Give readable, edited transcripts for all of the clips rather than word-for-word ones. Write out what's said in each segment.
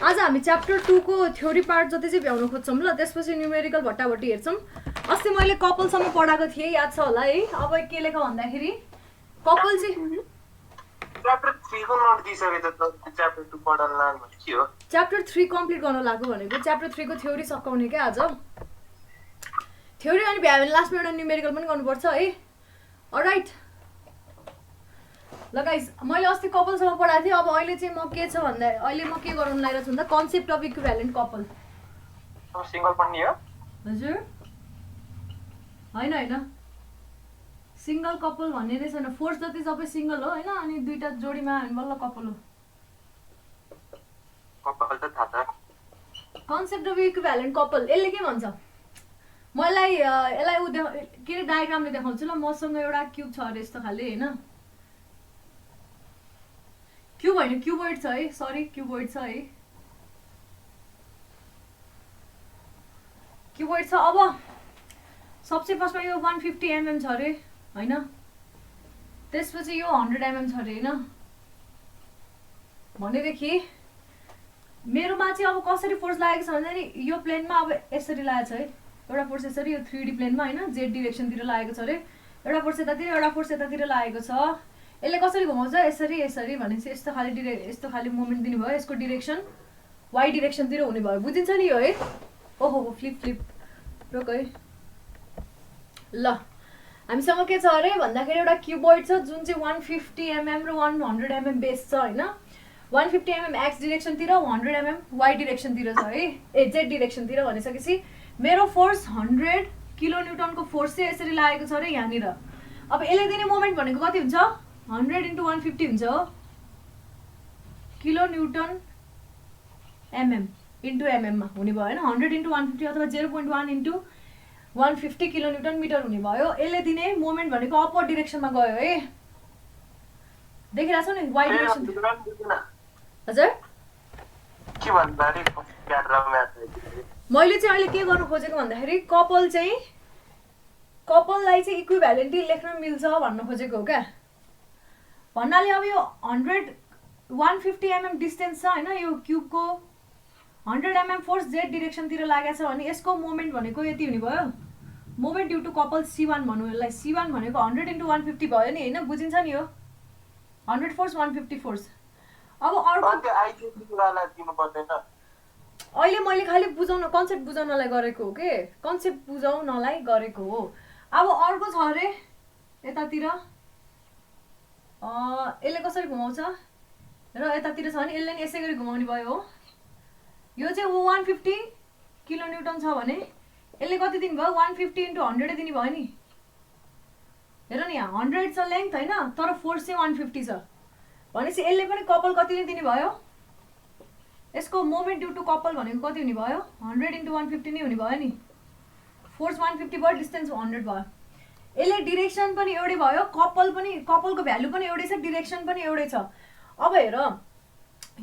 आज हामी च्याप्टर 2 को थ्योरी पार्ट जति चाहिँ भ्याउन खोज्छौँ ल। त्यसपछि न्युमेरिकल भट्टाभट्टी हेर्छौँ। अस्ति मैले कपलसम्म पढाएको थिएँ, याद छ होला है। अब के लेख भन्दाखेरि कपल चाहिँ च्याप्टर 3 को नोट दिइसके त च्याप्टर 2 पढ्न लाग्नु के हो? च्याप्टर 3 कम्प्लिट गर्न लाग्यो भनेको च्याप्टर 3 को थ्योरी सकाउने के आज। थ्योरी अनि भ्यायो भने लास्टमा एउटा न्युमेरिकल पनि गर्नुपर्छ है। अलराइट ल गाइस, मैले अस्ति कपलसम्म पढाएको थिएँ। अब अहिले चाहिँ म के छ भन्दा अहिले म के गराउन लागिरहेको छु भन्दा concept of equivalent couple. Single पढ्ने हो? हजुर हैन हैन, सिंगल कपल भन्ने नै छैन। फोर्स जति सबै सिंगल हो हैन, अनि दुईटा जोडीमा हामी बल्ल कपल हो। कपल त थाहा छ। कन्सेप्ट अफ इक्विभ्यालेन्ट कपल यसले के भन्छ? मलाई यसलाई के डायग्रामले देखाउँछु ल। मसँग एउटा क्युब छ अरे यस्तो खाले हैन, क्युब हैन क्युबोइड छ है, सरी क्युबोइड छ है, क्युबोइड छ। अब सबसे फर्स्टमा यो 150 mm छ अरे हैन, त्यसपछि यो 100 mm छ अरे हैन। भनेदेखि मेरोमा चाहिँ अब कसरी फोर्स लागेको छ भने नि यो प्लेनमा अब यसरी लागेको छ है। एउटा फोर्स यसरी यो 3D प्लेनमा हैन, जेड डिरेक्सनतिर लागेको छ अरे। एउटा फोर्स यतातिर, एउटा फोर्स यतातिर लागेको छ। यसले कसरी घुमाउँछ? यसरी यसरी भनेपछि यस्तो खाली मोमेन्ट दिनु भयो। यसको डिरेक्सन वाइ डिरेक्सनतिर हुने भयो। बुझिन्छ नि यो है? ओहो फ्लिप फ्लिप रोक है ल। हामीसँग के छ अरे भन्दाखेरि एउटा क्युबोइड छ जुन चाहिँ 150 mm र 100 mm बेस छ हैन। 150 mm एक्स डिरेक्सनतिर, 100 mm वाइ डिरेक्सनतिर छ है, ए जेड डिरेक्सनतिर। भनिसकेपछि मेरो फोर्स 100 किलो न्युटनको फोर्स चाहिँ यसरी लागेको छ अरे यहाँनिर। अब यसले दिने मोमेन्ट भनेको कति हुन्छ? 100 × 150 हुन्छ हो, kilo newton mm into mm मा हुने भयो हैन। 100 × 150 अथवा 0.1 × 150 किलो न्युटन मिटर हुने भयो। यसले दिने मोमेन्ट भनेको अपवर्ड डिरेक्सनमा गयो है। देखिरहेछौ नि वाइ डिरेक्सन। हजुर के भन्दा रे प्याराग्राफ मैले चाहिँ अहिले के गर्नु खोजेको भन्दाखेरि कपललाई चाहिँ इक्विभ्यालेन्टली लेख्न मिल्छ भन्न खोजेको हो क्या। भन्नाले अब यो 150 mm डिस्टेन्स छ हैन, यो क्युबको 100 mm फोर्स जेड डिरेक्सनतिर लागेको छ भने यसको मोमेन्ट भनेको यति हुने भयो। Moment due to couple C1 भनौँ यसलाई। C1 भनेको 100 × 150 भयो नि हैन, बुझिन्छ नि यो? 100 फोर्स 150 फोर्स। अब अर्को अहिले मैले खालि बुझाउन, कन्सेप्ट बुझाउनलाई गरेको हो के, कन्सेप्ट बुझाउनलाई गरेको हो। अब अर्को छ अरे यतातिर, यसले कसरी घुमाउँछ र यतातिर छ भने यसले नि यसै गरी घुमाउने भयो हो। यो चाहिँ 150 किलो न्युटन छ भने यसले कति दिनु भयो? 150 × 100 दिने भयो नि। हेर नि यहाँ 100 छ लेन्थ हैन, तर फोर्स चाहिँ 150 छ भनेपछि यसले पनि कपल कति नै दिने भयो? यसको मोमेन्ट ड्यू टु कपल भनेको कति हुने भयो? 100 × 150 नै हुने भयो नि। फोर्स 150 भयो, डिस्टेन्स 100 भयो। यसले डिरेक्सन पनि एउटै भयो, कपलको भ्यालु पनि एउटै छ, डिरेक्सन पनि एउटै छ। अब हेर,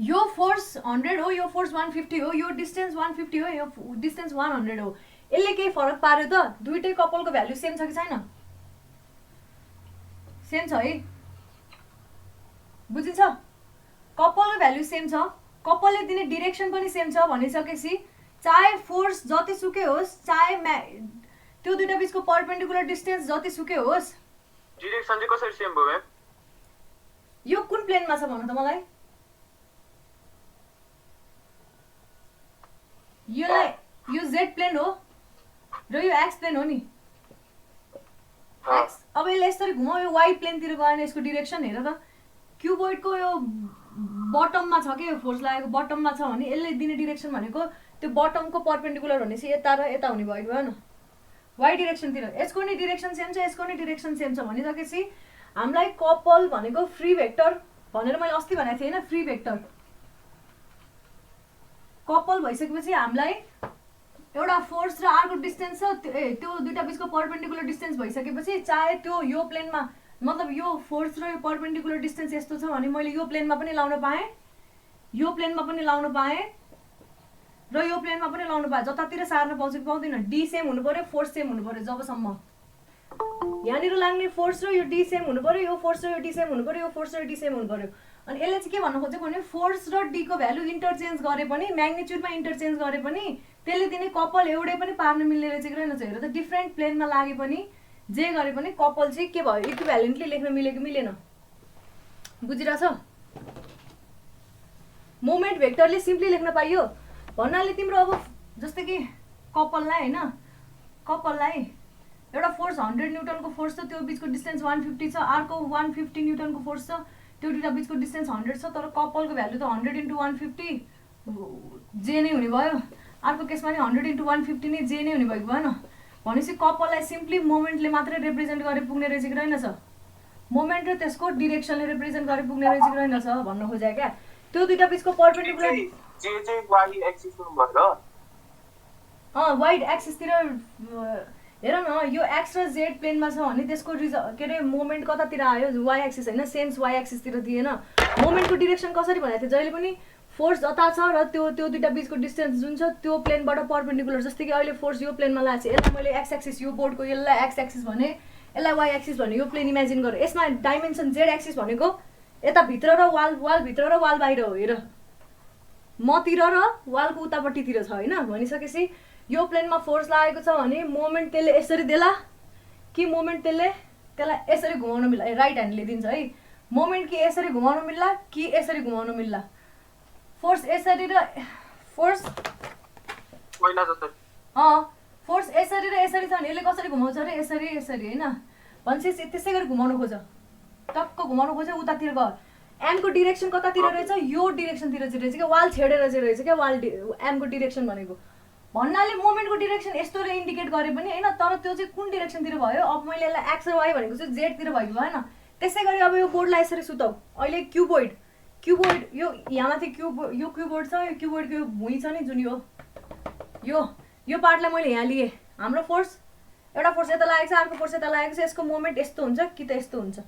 यो फोर्स 100 हो, यो फोर्स 150 हो, यो डिस्टेन्स 150 हो, यो डिस्टेन्स 100 हो। यसले केही फरक पार्यो त? दुईटै कपलको भ्यालु सेम छ कि छैन? सेम छ है, बुझिन्छ? कपलको भ्यालु सेम छ, कपलले दिने डिरेक्सन पनि सेम छ भनिसकेपछि चाहे फोर्स जतिसुकै होस्, चाहे त्यो दुईटा बीचको परपेन्डिकुलर डिस्टेन्स जतिसुकै होस्, डिरेक्सन चाहिँ कसरी सेम भयो? यो कुन प्लेनमा छ भन्नु त मलाई? यो जेड प्लेन हो र यो एक्स प्लेन हो नि। एक्स अब यसले यसरी घुमाउ, यो वाइ प्लेनतिर गएन यसको डिरेक्सन। हेर त, क्युबोइडको यो बटममा छ कि, यो फोर्स लागेको बटममा छ भने यसले दिने डिरेक्सन भनेको त्यो बटमको परपेन्डिकुलर भनेपछि यता र यता हुने भयो भएन, वाइ डिरेक्सनतिर। यसको नि डिरेक्सन सेम छ, यसको नि डिरेक्सन सेम छ भनिसकेपछि हामीलाई कपल भनेको फ्री भेक्टर भनेर मैले अस्ति भनेको थिएँ हैन, फ्री भेक्टर कपल भइसकेपछि हामीलाई एउटा फोर्स र अर्को डिस्टेन्स छ, त्यो दुईटा बीचको परपेन्डिकुलर डिस्टेन्स भइसकेपछि चाहे त्यो यो प्लेनमा, मतलब यो फोर्स र यो परपेन्डिकुलर डिस्टेन्स यस्तो छ भने मैले यो प्लेनमा पनि लाउन पाएँ, यो प्लेनमा पनि लाउन पाएँ र यो प्लेनमा पनि लाउन पाएँ। जतातिर सार्न पाउँछ कि पाउँदैन? डी सेम हुनु पर्यो, फोर्स सेम हुनु पर्यो। जबसम्म यहाँनिर लाग्ने फोर्स र यो डी सेम हुनु पर्यो, यो फोर्स र यो डी सेम हुनु पर्यो, यो फोर्स र यो डी सेम हुनु पर्यो। अनि यसले चाहिँ के भन्न खोजेको भने फोर्स र डी को भ्यालु इन्टरचेन्ज गरे पनि म्याग्निट्युडमा इन्टरचेन्ज गरे पनि त्यसले दिने कपल एउटै पनि पार्न मिल्ने रहेछ कि रहेनछ। हेर त डिफ्रेन्ट प्लेनमा लागे पनि जे गरे पनि कपल चाहिँ के भयो इक्विभ्यालेन्टली लेख्न मिलेको मिलेन। बुझिरहेछ? मोमेन्ट भेक्टरले सिम्पली लेख्न पाइयो भन्नाले तिम्रो अब जस्तै कि कपललाई हैन कपललाई एउटा फोर्स 100 न्युटनको फोर्स छ, त्यो बीचको डिस्टेन्स 150 छ, अर्को 150 न्युटनको फोर्स छ, त्यो दुईटा बीचको डिस्टेन्स 100 छ, तर कपलको भ्यालु त 100 × 150 जे नै हुने भयो। अर्को केसमा नि 100 × 150 नै जे नै हुने भएको भएन। भनेपछि कपललाई सिम्पली मोमेन्टले मात्रै रिप्रेजेन्ट गरे पुग्ने रहेछ कि रहेनछ। मोमेन्ट र त्यसको डिरेक्सनले रिप्रेजेन्ट गरे पुग्ने रहेछ कि रहेनछ भन्न खोजे क्या। त्यो दुईटा बीचको पर्पेन्डिकुलर जे चाहिँ वाइ एक्सिसमा भएर वाइड एक्सिसतिर हेर न, यो एक्स र जेड प्लेनमा छ भने त्यसको के अरे मोमेन्ट कतातिर आयो वाइ एक्सिस होइन, सेन्स वाइ एक्सिसतिर दिएन। मोमेन्टको डिरेक्सन कसरी भनेको थियो जहिले पनि फोर्स जता छ र त्यो दुईटा बीचको डिस्टेन्स जुन छ त्यो प्लेनबाट पर्पेन्डिकुलर। जस्तै कि अहिले फोर्स यो प्लेनमा लागेको छ, यसलाई मैले एक्स एक्सिस यो बोर्डको यसलाई एक्स एक्सिस भने यसलाई वाइ एक्सिस भने यो प्लेन इमेजिन गरेँ। यसमा डाइमेन्सन जेड एक्सिस भनेको यता भित्र र वाल भित्र र वाल बाहिर हो। हेर मतिर र वालको उतापट्टितिर छ होइन। भनिसकेपछि यो प्लेनमा फोर्स लागेको छ भने मोमेन्ट त्यसले यसरी देला कि मोमेन्ट त्यसलाई यसरी घुमाउन मिल्ला। राइट ह्यान्डले दिन्छ है। मोमेन्ट कि यसरी घुमाउन मिल्ला कि यसरी घुमाउन मिल्ला। फोर्स यसरी र फोर्स पहिला जस्तै फोर्स यसरी र यसरी छ भने यसले कसरी घुमाउँछ रे यसरी यसरी होइन। भनेपछि त्यसै गरी घुमाउनु खोज, टक्क घुमाउनु खोज उतातिर गयो। एमको डिरेक्सन कतातिर रहेछ यो डिरेक्सनतिर चाहिँ रहेछ क्या, वाल छेडेर चाहिँ रहेछ क्या वाल एमको डिरेक्सन भनेको। भन्नाले मोमेन्टको डिरेक्सन यस्तो र इन्डिकेट गरे पनि होइन, तर त्यो चाहिँ कुन डिरेक्सनतिर भयो। अब मैले यसलाई एक्स र वाइ भनेको चाहिँ जेडतिर भएको भएन। त्यसै गरी अब यो बोर्डलाई यसरी सुताउ। अहिले क्युबोइड यो यहाँ माथि यो क्युबोर्ड छ, यो क्युबोर्डको यो भुइँ छ नि जुन यो पार्टलाई मैले यहाँ लिएँ। हाम्रो फोर्स एउटा फोर्स यता लागेको छ, अर्को फोर्स यता लागेको छ, यसको मोमेन्ट यस्तो हुन्छ कि त यस्तो हुन्छ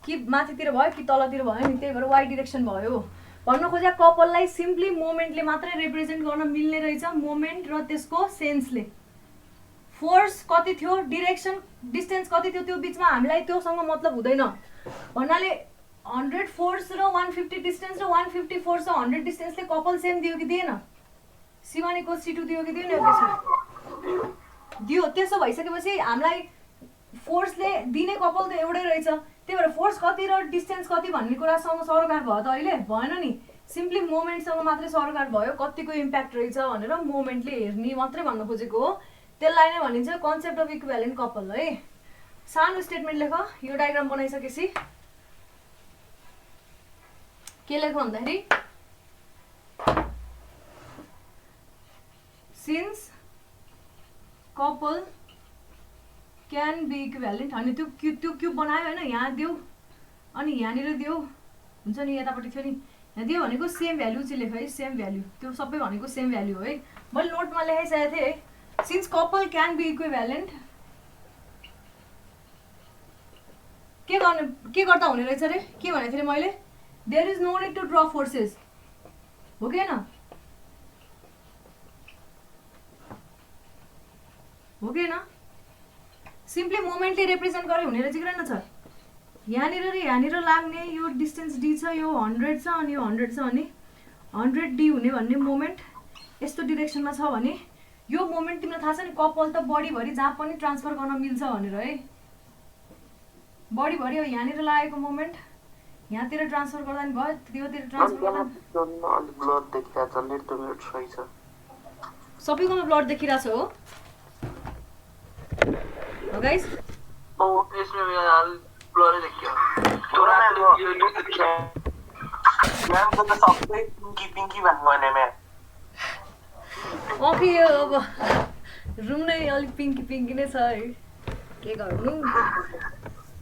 कि माथितिर भयो कि तलतिर भयो नि, त्यही भएर वाइ डिरेक्सन भयो। भन्न खोजे कपललाई सिम्पली मोमेन्टले मात्रै रिप्रेजेन्ट गर्न मिल्ने रहेछ, मोमेन्ट र त्यसको सेन्सले। फोर्स कति थियो, डिरेक्सन डिस्टेन्स कति थियो, त्यो बिचमा हामीलाई त्योसँग मतलब हुँदैन। भन्नाले 100 फोर्स र 150 डिस्टेन्स र 150 फोर्स र 100 डिस्टेन्सले कपल सेम दियो कि दिएन? C1 = C2 दियो कि दिएन? दियो। त्यसो भइसकेपछि हामीलाई फोर्सले दिने कपल त एउटै रहेछ, त्यही भएर फोर्स कति र डिस्टेन्स कति भन्ने कुरासँग सरोकार भयो त अहिले भएन नि। सिम्पली मोमेन्टसँग मात्रै सरोकार भयो, कतिको इम्प्याक्ट रहेछ भनेर मोमेन्टले हेर्ने मात्रै भन्न खोजेको हो। त्यसलाई नै भनिन्छ कन्सेप्ट अफ इक्विभ्यालेन्ट कपल है। सानो स्टेटमेन्ट लेख। यो डायग्राम बनाइसकेपछि के लेख भन्दाखेरि since couple can be equivalent. अनि त्यो क्युब बनायो होइन, यहाँ दियो अनि यहाँनिर दियो हुन्छ नि, यतापट्टि थियो नि, यहाँ दियो भनेको सेम भ्यालु चाहिँ लेख है, सेम भ्यालु। त्यो सबै भनेको सेम भ्यालु हो है। मैले नोटमा लेखाइसकेको थिएँ since couple can be equivalent के गर्दा हुने रहेछ रे, के भनेको थिएँ मैले, there is no need to draw forces हो कि होइन, हो कि होइन। सिम्पली मोमेन्टले रिप्रेजेन्ट गरे हुने रहेछ कि रहेन छ। यहाँनिर र यहाँनिर लाग्ने यो डिस्टेन्स डी छ, यो 100 छ अनि यो 100 छ भने 100 डी हुने भन्ने मोमेन्ट यस्तो डिरेक्सनमा छ भने यो मोमेन्ट तिमीलाई थाहा छ नि, कपल त बडीभरि जहाँ पनि ट्रान्सफर गर्न मिल्छ भनेर है। बडीभरि अब यहाँनिर लागेको मोमेन्ट यहाँतिर ट्रान्सफर गर्दा नि भयो, त्योतिर ट्रान्सफर गर्दा सबैकोमा ब्लड देखिरहेछ हो गाइस। यसमा ब्लरै देखियो। म्यामको त सबै पिङ्की भन्नु भने म्याम। ओके अब रुम नै अलिक पिङ्की नै छ है, के गर्नु।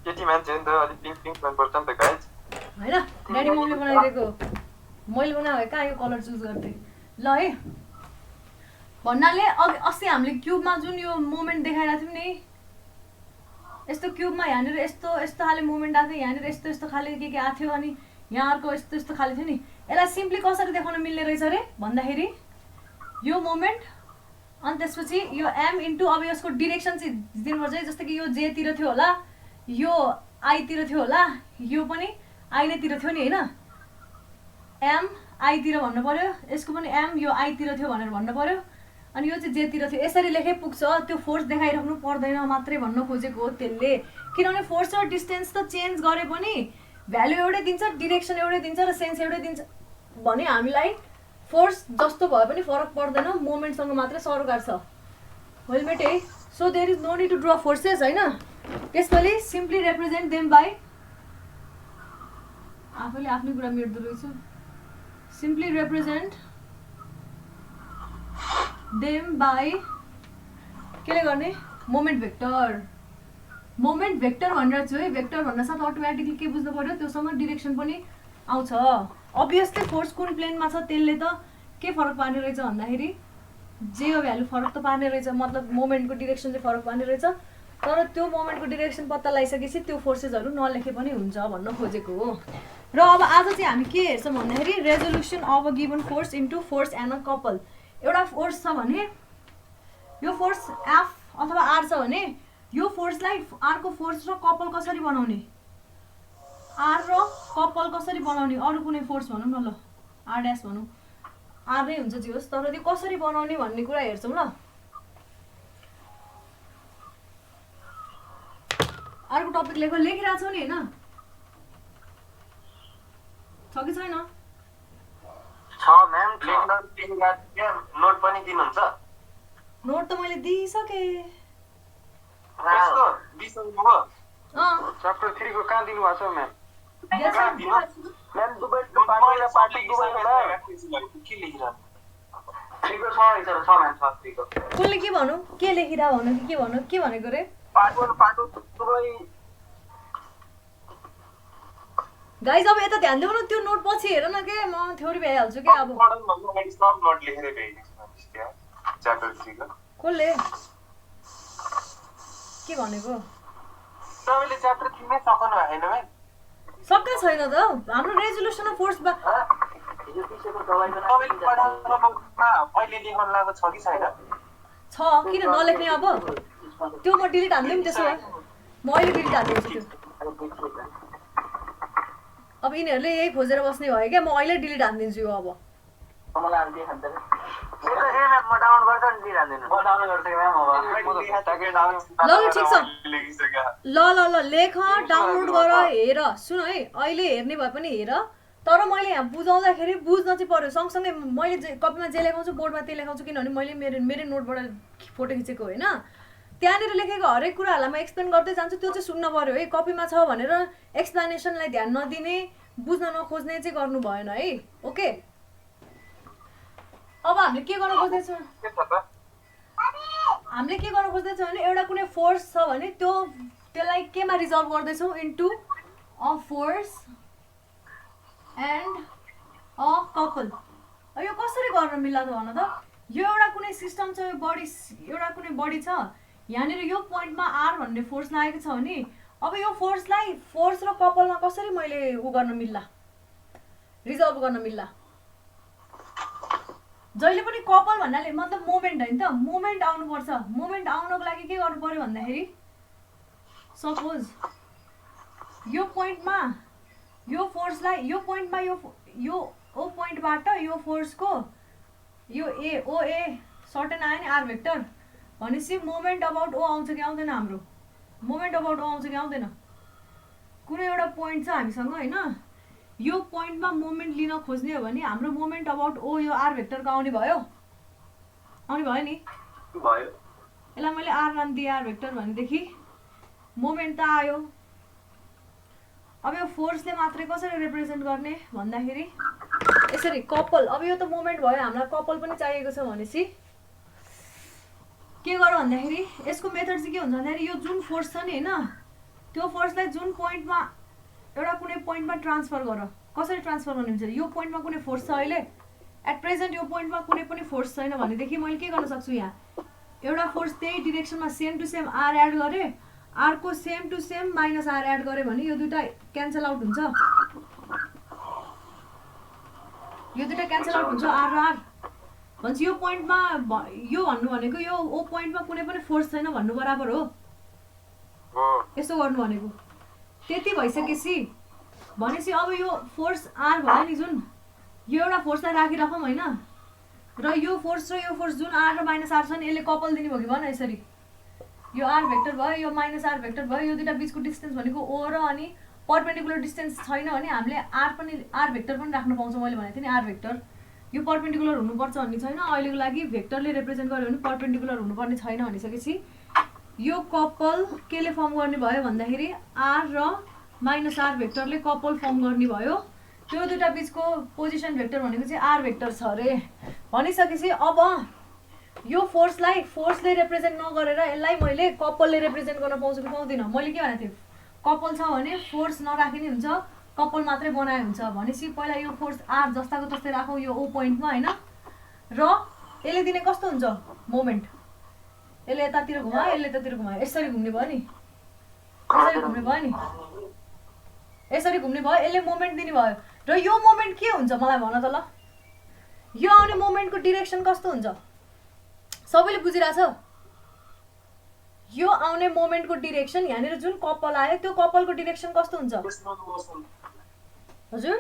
केटी मान्छे नि त अलिक पिङ्क मनपर्छ नि त गाइस होइन। ड्याडी मम्मीले बनाइदिएको, मैले बनाएको कहाँ यो कलर चुज गर्दै ल है। भन्नाले अघि अस्ति हामीले क्युबमा जुन यो मोमेन्ट देखाइरहेको थियौँ नि, यस्तो क्युबमा यहाँनिर यस्तो खाले मोमेन्ट आएको थियो, यहाँनिर यस्तो खाले के आएको थियो, अनि यहाँ अर्को यस्तो खाले थियो नि। यसलाई सिम्पली कसरी देखाउन मिल्ने रहेछ अरे भन्दाखेरि यो मोमेन्ट अनि त्यसपछि यो एम इन्टु अब यसको डिरेक्सन चाहिँ दिनुपर्छ है। जस्तै कि यो जेतिर थियो होला, यो आईतिर थियो होला, यो पनि आई नैतिर थियो नि होइन। एम आईतिर भन्नु पर्यो, यसको पनि एम यो आईतिर थियो भनेर भन्नु पर्यो, अनि यो चाहिँ जेतिर थियो। यसरी लेखे पुग्छ, त्यो फोर्स देखाइराख्नु पर्दैन मात्रै भन्न खोजेको हो त्यसले। किनभने फोर्स र डिस्टेन्स त चेन्ज गरे पनि भ्यालु एउटै दिन्छ, डिरेक्सन एउटै दिन्छ र सेन्स एउटै दिन्छ भने हामीलाई फोर्स जस्तो भए पनि फरक पर्दैन, मोमेन्टसँग मात्रै सरोकार छ। हेलमेट है। So there is no need to draw forces होइन। त्यसपछि सिम्पली रिप्रेजेन्ट देम बाई, आफैले आफ्नै कुरा मेट्दो रहेछु, सिम्पली रिप्रेजेन्ट देम बाई केले गर्ने मोमेन्ट भेक्टर। मोमेन्ट भेक्टर भनेर चाहिँ वेक्टर भन्न साथ अटोमेटिकली के बुझ्नु पर्यो, त्योसँग डिरेक्सन पनि आउँछ। अभियसली फोर्स कुन प्लेनमा छ त्यसले त के फरक पार्ने रहेछ भन्दाखेरि जेको भ्यालु फरक त पार्ने रहेछ, मतलब मोमेन्टको डिरेक्सन चाहिँ फरक पार्ने रहेछ। तर त्यो मोमेन्टको डिरेक्सन पत्ता लगाइसकेपछि त्यो फोर्सेसहरू नलेखे पनि हुन्छ भन्न खोजेको हो। र अब आज चाहिँ हामी के हेर्छौँ भन्दाखेरि resolution of a given force into force and a couple. एउटा फोर्स छ भने यो फोर्स एफ अथवा आर छ भने यो फोर्सलाई आरको फोर्स र कपल कसरी बनाउने, आर र कपल कसरी बनाउने, अरू कुनै फोर्स भनौँ न, ल आर ड्यास भनौँ, आर नै हुन्छ जे होस्, तर त्यो कसरी बनाउने भन्ने कुरा हेर्छौँ ल। अर्को टपिक लेखिरहेको छौ नि होइन, छ कि छैन? नोट पनि दिनुहुन्छ? नोट त मैले दिइसकेँ। च्याप्टर 3 को कहाँ दिनु भएको छ म्याम? म्याम दुबई पार्टी र पार्टी दुबईमा के लेखिरहनु? 3 को छ हैन? छ म्याम, छ 3 को। कुनले के भन्नु, के लेखिरा भन्नु कि के भन्नु, के भनेको रे? Part Dubai. गाइस अब यता ध्यान देऊ न, त्यो नोट पछि हेर न के, म थ्योरी भइहाल्छु के। अब मडल भन्नु मैले सब नोट लेखेर भेटेको छु त्यहाँ च्याप्टर 3 को। कसले के भनेको? तपाईले च्याप्टर 3 मै सक्नु भएन म्याम? सक्का छैन त, हाम्रो रेजोल्युसन अफ फोर्स यो पिछेको दबाई बनाउने अहिले लेख्न लागेको छ कि छैन? छ, किन नलेख्ने? अब त्यो म डिलिट हान्दिम, त्यसो भए म अहिले डिलिट हान्दिन्छु त्यो। अब यिनीहरूले यही खोजेर बस्ने भयो क्या, म अहिले डिलिट हान्दिन्छु यो। अब मलाई आन्टी खान्छ नि म डाउन गर्छ नि दिरा दिनु म डाउन गर्छ म्याम। अब ल ठिक छ, ल ल ल लेख, डाउनलोड गर, हेर। सुन है, अहिले हेर्ने भए पनि हेर, तर मैले यहाँ बुझाउँदाखेरि बुझ्न चाहिँ पर्यो। सँगसँगै मैले कपीमा जे लेखाउँछु बोर्डमा त्यही लेखाउँछु, किनभने मैले मेरो नोटबाट फोटो खिचेको होइन। त्यहाँनिर लेखेको हरेक कुराहरूलाई म एक्सप्लेन गर्दै जान्छु, त्यो चाहिँ सुन्न पर्यो है। कपीमा छ भनेर एक्सप्लेनेसनलाई ध्यान नदिने, बुझ्न नखोज्ने चाहिँ गर्नु भएन है। ओके, अब हामीले के गर्न खोज्दैछौँ, हामीले के गर्न खोज्दैछौँ भने एउटा कुनै फोर्स छ भने त्यसलाई केमा रिजल्भ गर्दैछौँ, into a force and a couple. यो कसरी गर्न मिल्ला त भन त? यो एउटा कुनै सिस्टम छ, यो बडी, एउटा कुनै बडी छ, यहाँनिर यो पोइन्टमा आर भन्ने फोर्स लागेको छ भने अब यो फोर्सलाई फोर्स र कपलमा कसरी मैले गर्न मिल्ला, रिजल्भ गर्न मिल्ला? जहिले पनि कपल भन्नाले मतलब मोमेन्ट होइन त, मोमेन्ट आउनुपर्छ। मोमेन्ट आउनको लागि के गर्नु पर्यो भन्दाखेरि सपोज यो पोइन्टमा यो फोर्सलाई यो पोइन्टमा यो ओ पोइन्टबाट यो फोर्सको यो ओए सर्टेन आयो नि आर भेक्टर भनेपछि मोमेन्ट अबाउट ओ आउँछ कि आउँदैन? हाम्रो मोमेन्ट अबाउट ओ आउँछ कि आउँदैन? कुनै एउटा पोइन्ट छ हामीसँग होइन, यो पोइन्टमा मोमेन्ट लिन खोज्ने हो भने हाम्रो मोमेन्ट अबाउट ओ यो आर भेक्टरको आउने भयो, आउने भयो नि भयो। यसलाई मैले आर रन दिएँ आर भेक्टर भनेदेखि मोमेन्ट त आयो। अब यो फोर्सले मात्रै कसरी रिप्रेजेन्ट गर्ने भन्दाखेरि यसरी कपल। अब यो त मोमेन्ट भयो, हामीलाई कपल पनि चाहिएको छ भनेपछि के गर भन्दाखेरि यसको मेथड चाहिँ के हुन्छ भन्दाखेरि यो जुन फोर्स छ नि होइन, त्यो फोर्सलाई जुन पोइन्टमा एउटा कुनै पोइन्टमा ट्रान्सफर गर। कसरी ट्रान्सफर गर्ने हुन्छ? यो पोइन्टमा कुनै फोर्स छ अहिले, एट प्रेजेन्ट यो पोइन्टमा कुनै पनि फोर्स छैन भनेदेखि मैले के गर्न सक्छु, यहाँ एउटा फोर्स त्यही डिरेक्सनमा same to same R add गरेँ, आरको same to same minus R add गरेँ भने यो दुइटा क्यान्सल आउट हुन्छ, यो दुइटा क्यान्सल आउट हुन्छ आर र आर। भन्छ यो पोइन्टमा यो भन्नु भनेको यो ओ पोइन्टमा कुनै पनि फोर्स छैन भन्नु बराबर हो, यसो गर्नु भनेको। त्यति भइसकेपछि भनेपछि अब यो फोर्स आर भयो नि जुन, यो एउटा फोर्सलाई राखिराखौँ होइन, र यो फोर्स जुन आर र माइनस आर छ नि यसले कपल दिने भयो कि भन यसरी, यो आर भेक्टर भयो, यो माइनस आर भेक्टर भयो, यो दुईटा बिचको डिस्टेन्स भनेको ओ र अनि पर्पेन्डिकुलर डिस्टेन्स छैन भने हामीले आर भेक्टर पनि राख्न पाउँछौँ। मैले भनेको थिएँ नि आर भेक्टर यो पर्पेन्डिकुलर हुनुपर्छ भन्ने छैन, अहिलेको लागि भेक्टरले रिप्रेजेन्ट गर्यो भने पर्पेन्डिकुलर हुनुपर्ने छैन भनिसकेपछि यो कपल केले फर्म गर्ने भयो भन्दाखेरि आर र माइनस आर भेक्टरले कपल फर्म गर्ने भयो। त्यो दुईटा बिचको पोजिसन भेक्टर भनेको चाहिँ आर भेक्टर छ अरे भनिसकेपछि अब यो फोर्सले रिप्रेजेन्ट नगरेर यसलाई मैले कपलले रिप्रेजेन्ट गर्न पाउँछु कि पाउँदिनँ। मैले के भनेको थिएँ, कपल छ भने फोर्स नराखे नि हुन्छ, कपल मात्रै बनाए हुन्छ भनेपछि पहिला यो फोर्स आर जस्ताको तस्तै राखौँ यो ओ पोइन्टमा होइन, र यसले दिने कस्तो हुन्छ मोमेन्ट, यसले यतातिर घुमायो यसले यतातिर घुमायो यसरी घुम्ने भयो नि, यसरी घुम्ने भयो नि, यसरी घुम्ने भयो, यसले मोमेन्ट दिने भयो। र यो मोमेन्ट के हुन्छ मलाई भन त ल, यो आउने मोमेन्टको डिरेक्सन कस्तो हुन्छ सबैले बुझिरहेछ? यो आउने मोमेन्टको डिरेक्सन यहाँनिर जुन कपल आयो त्यो कपलको डिरेक्सन कस्तो हुन्छ हजुर?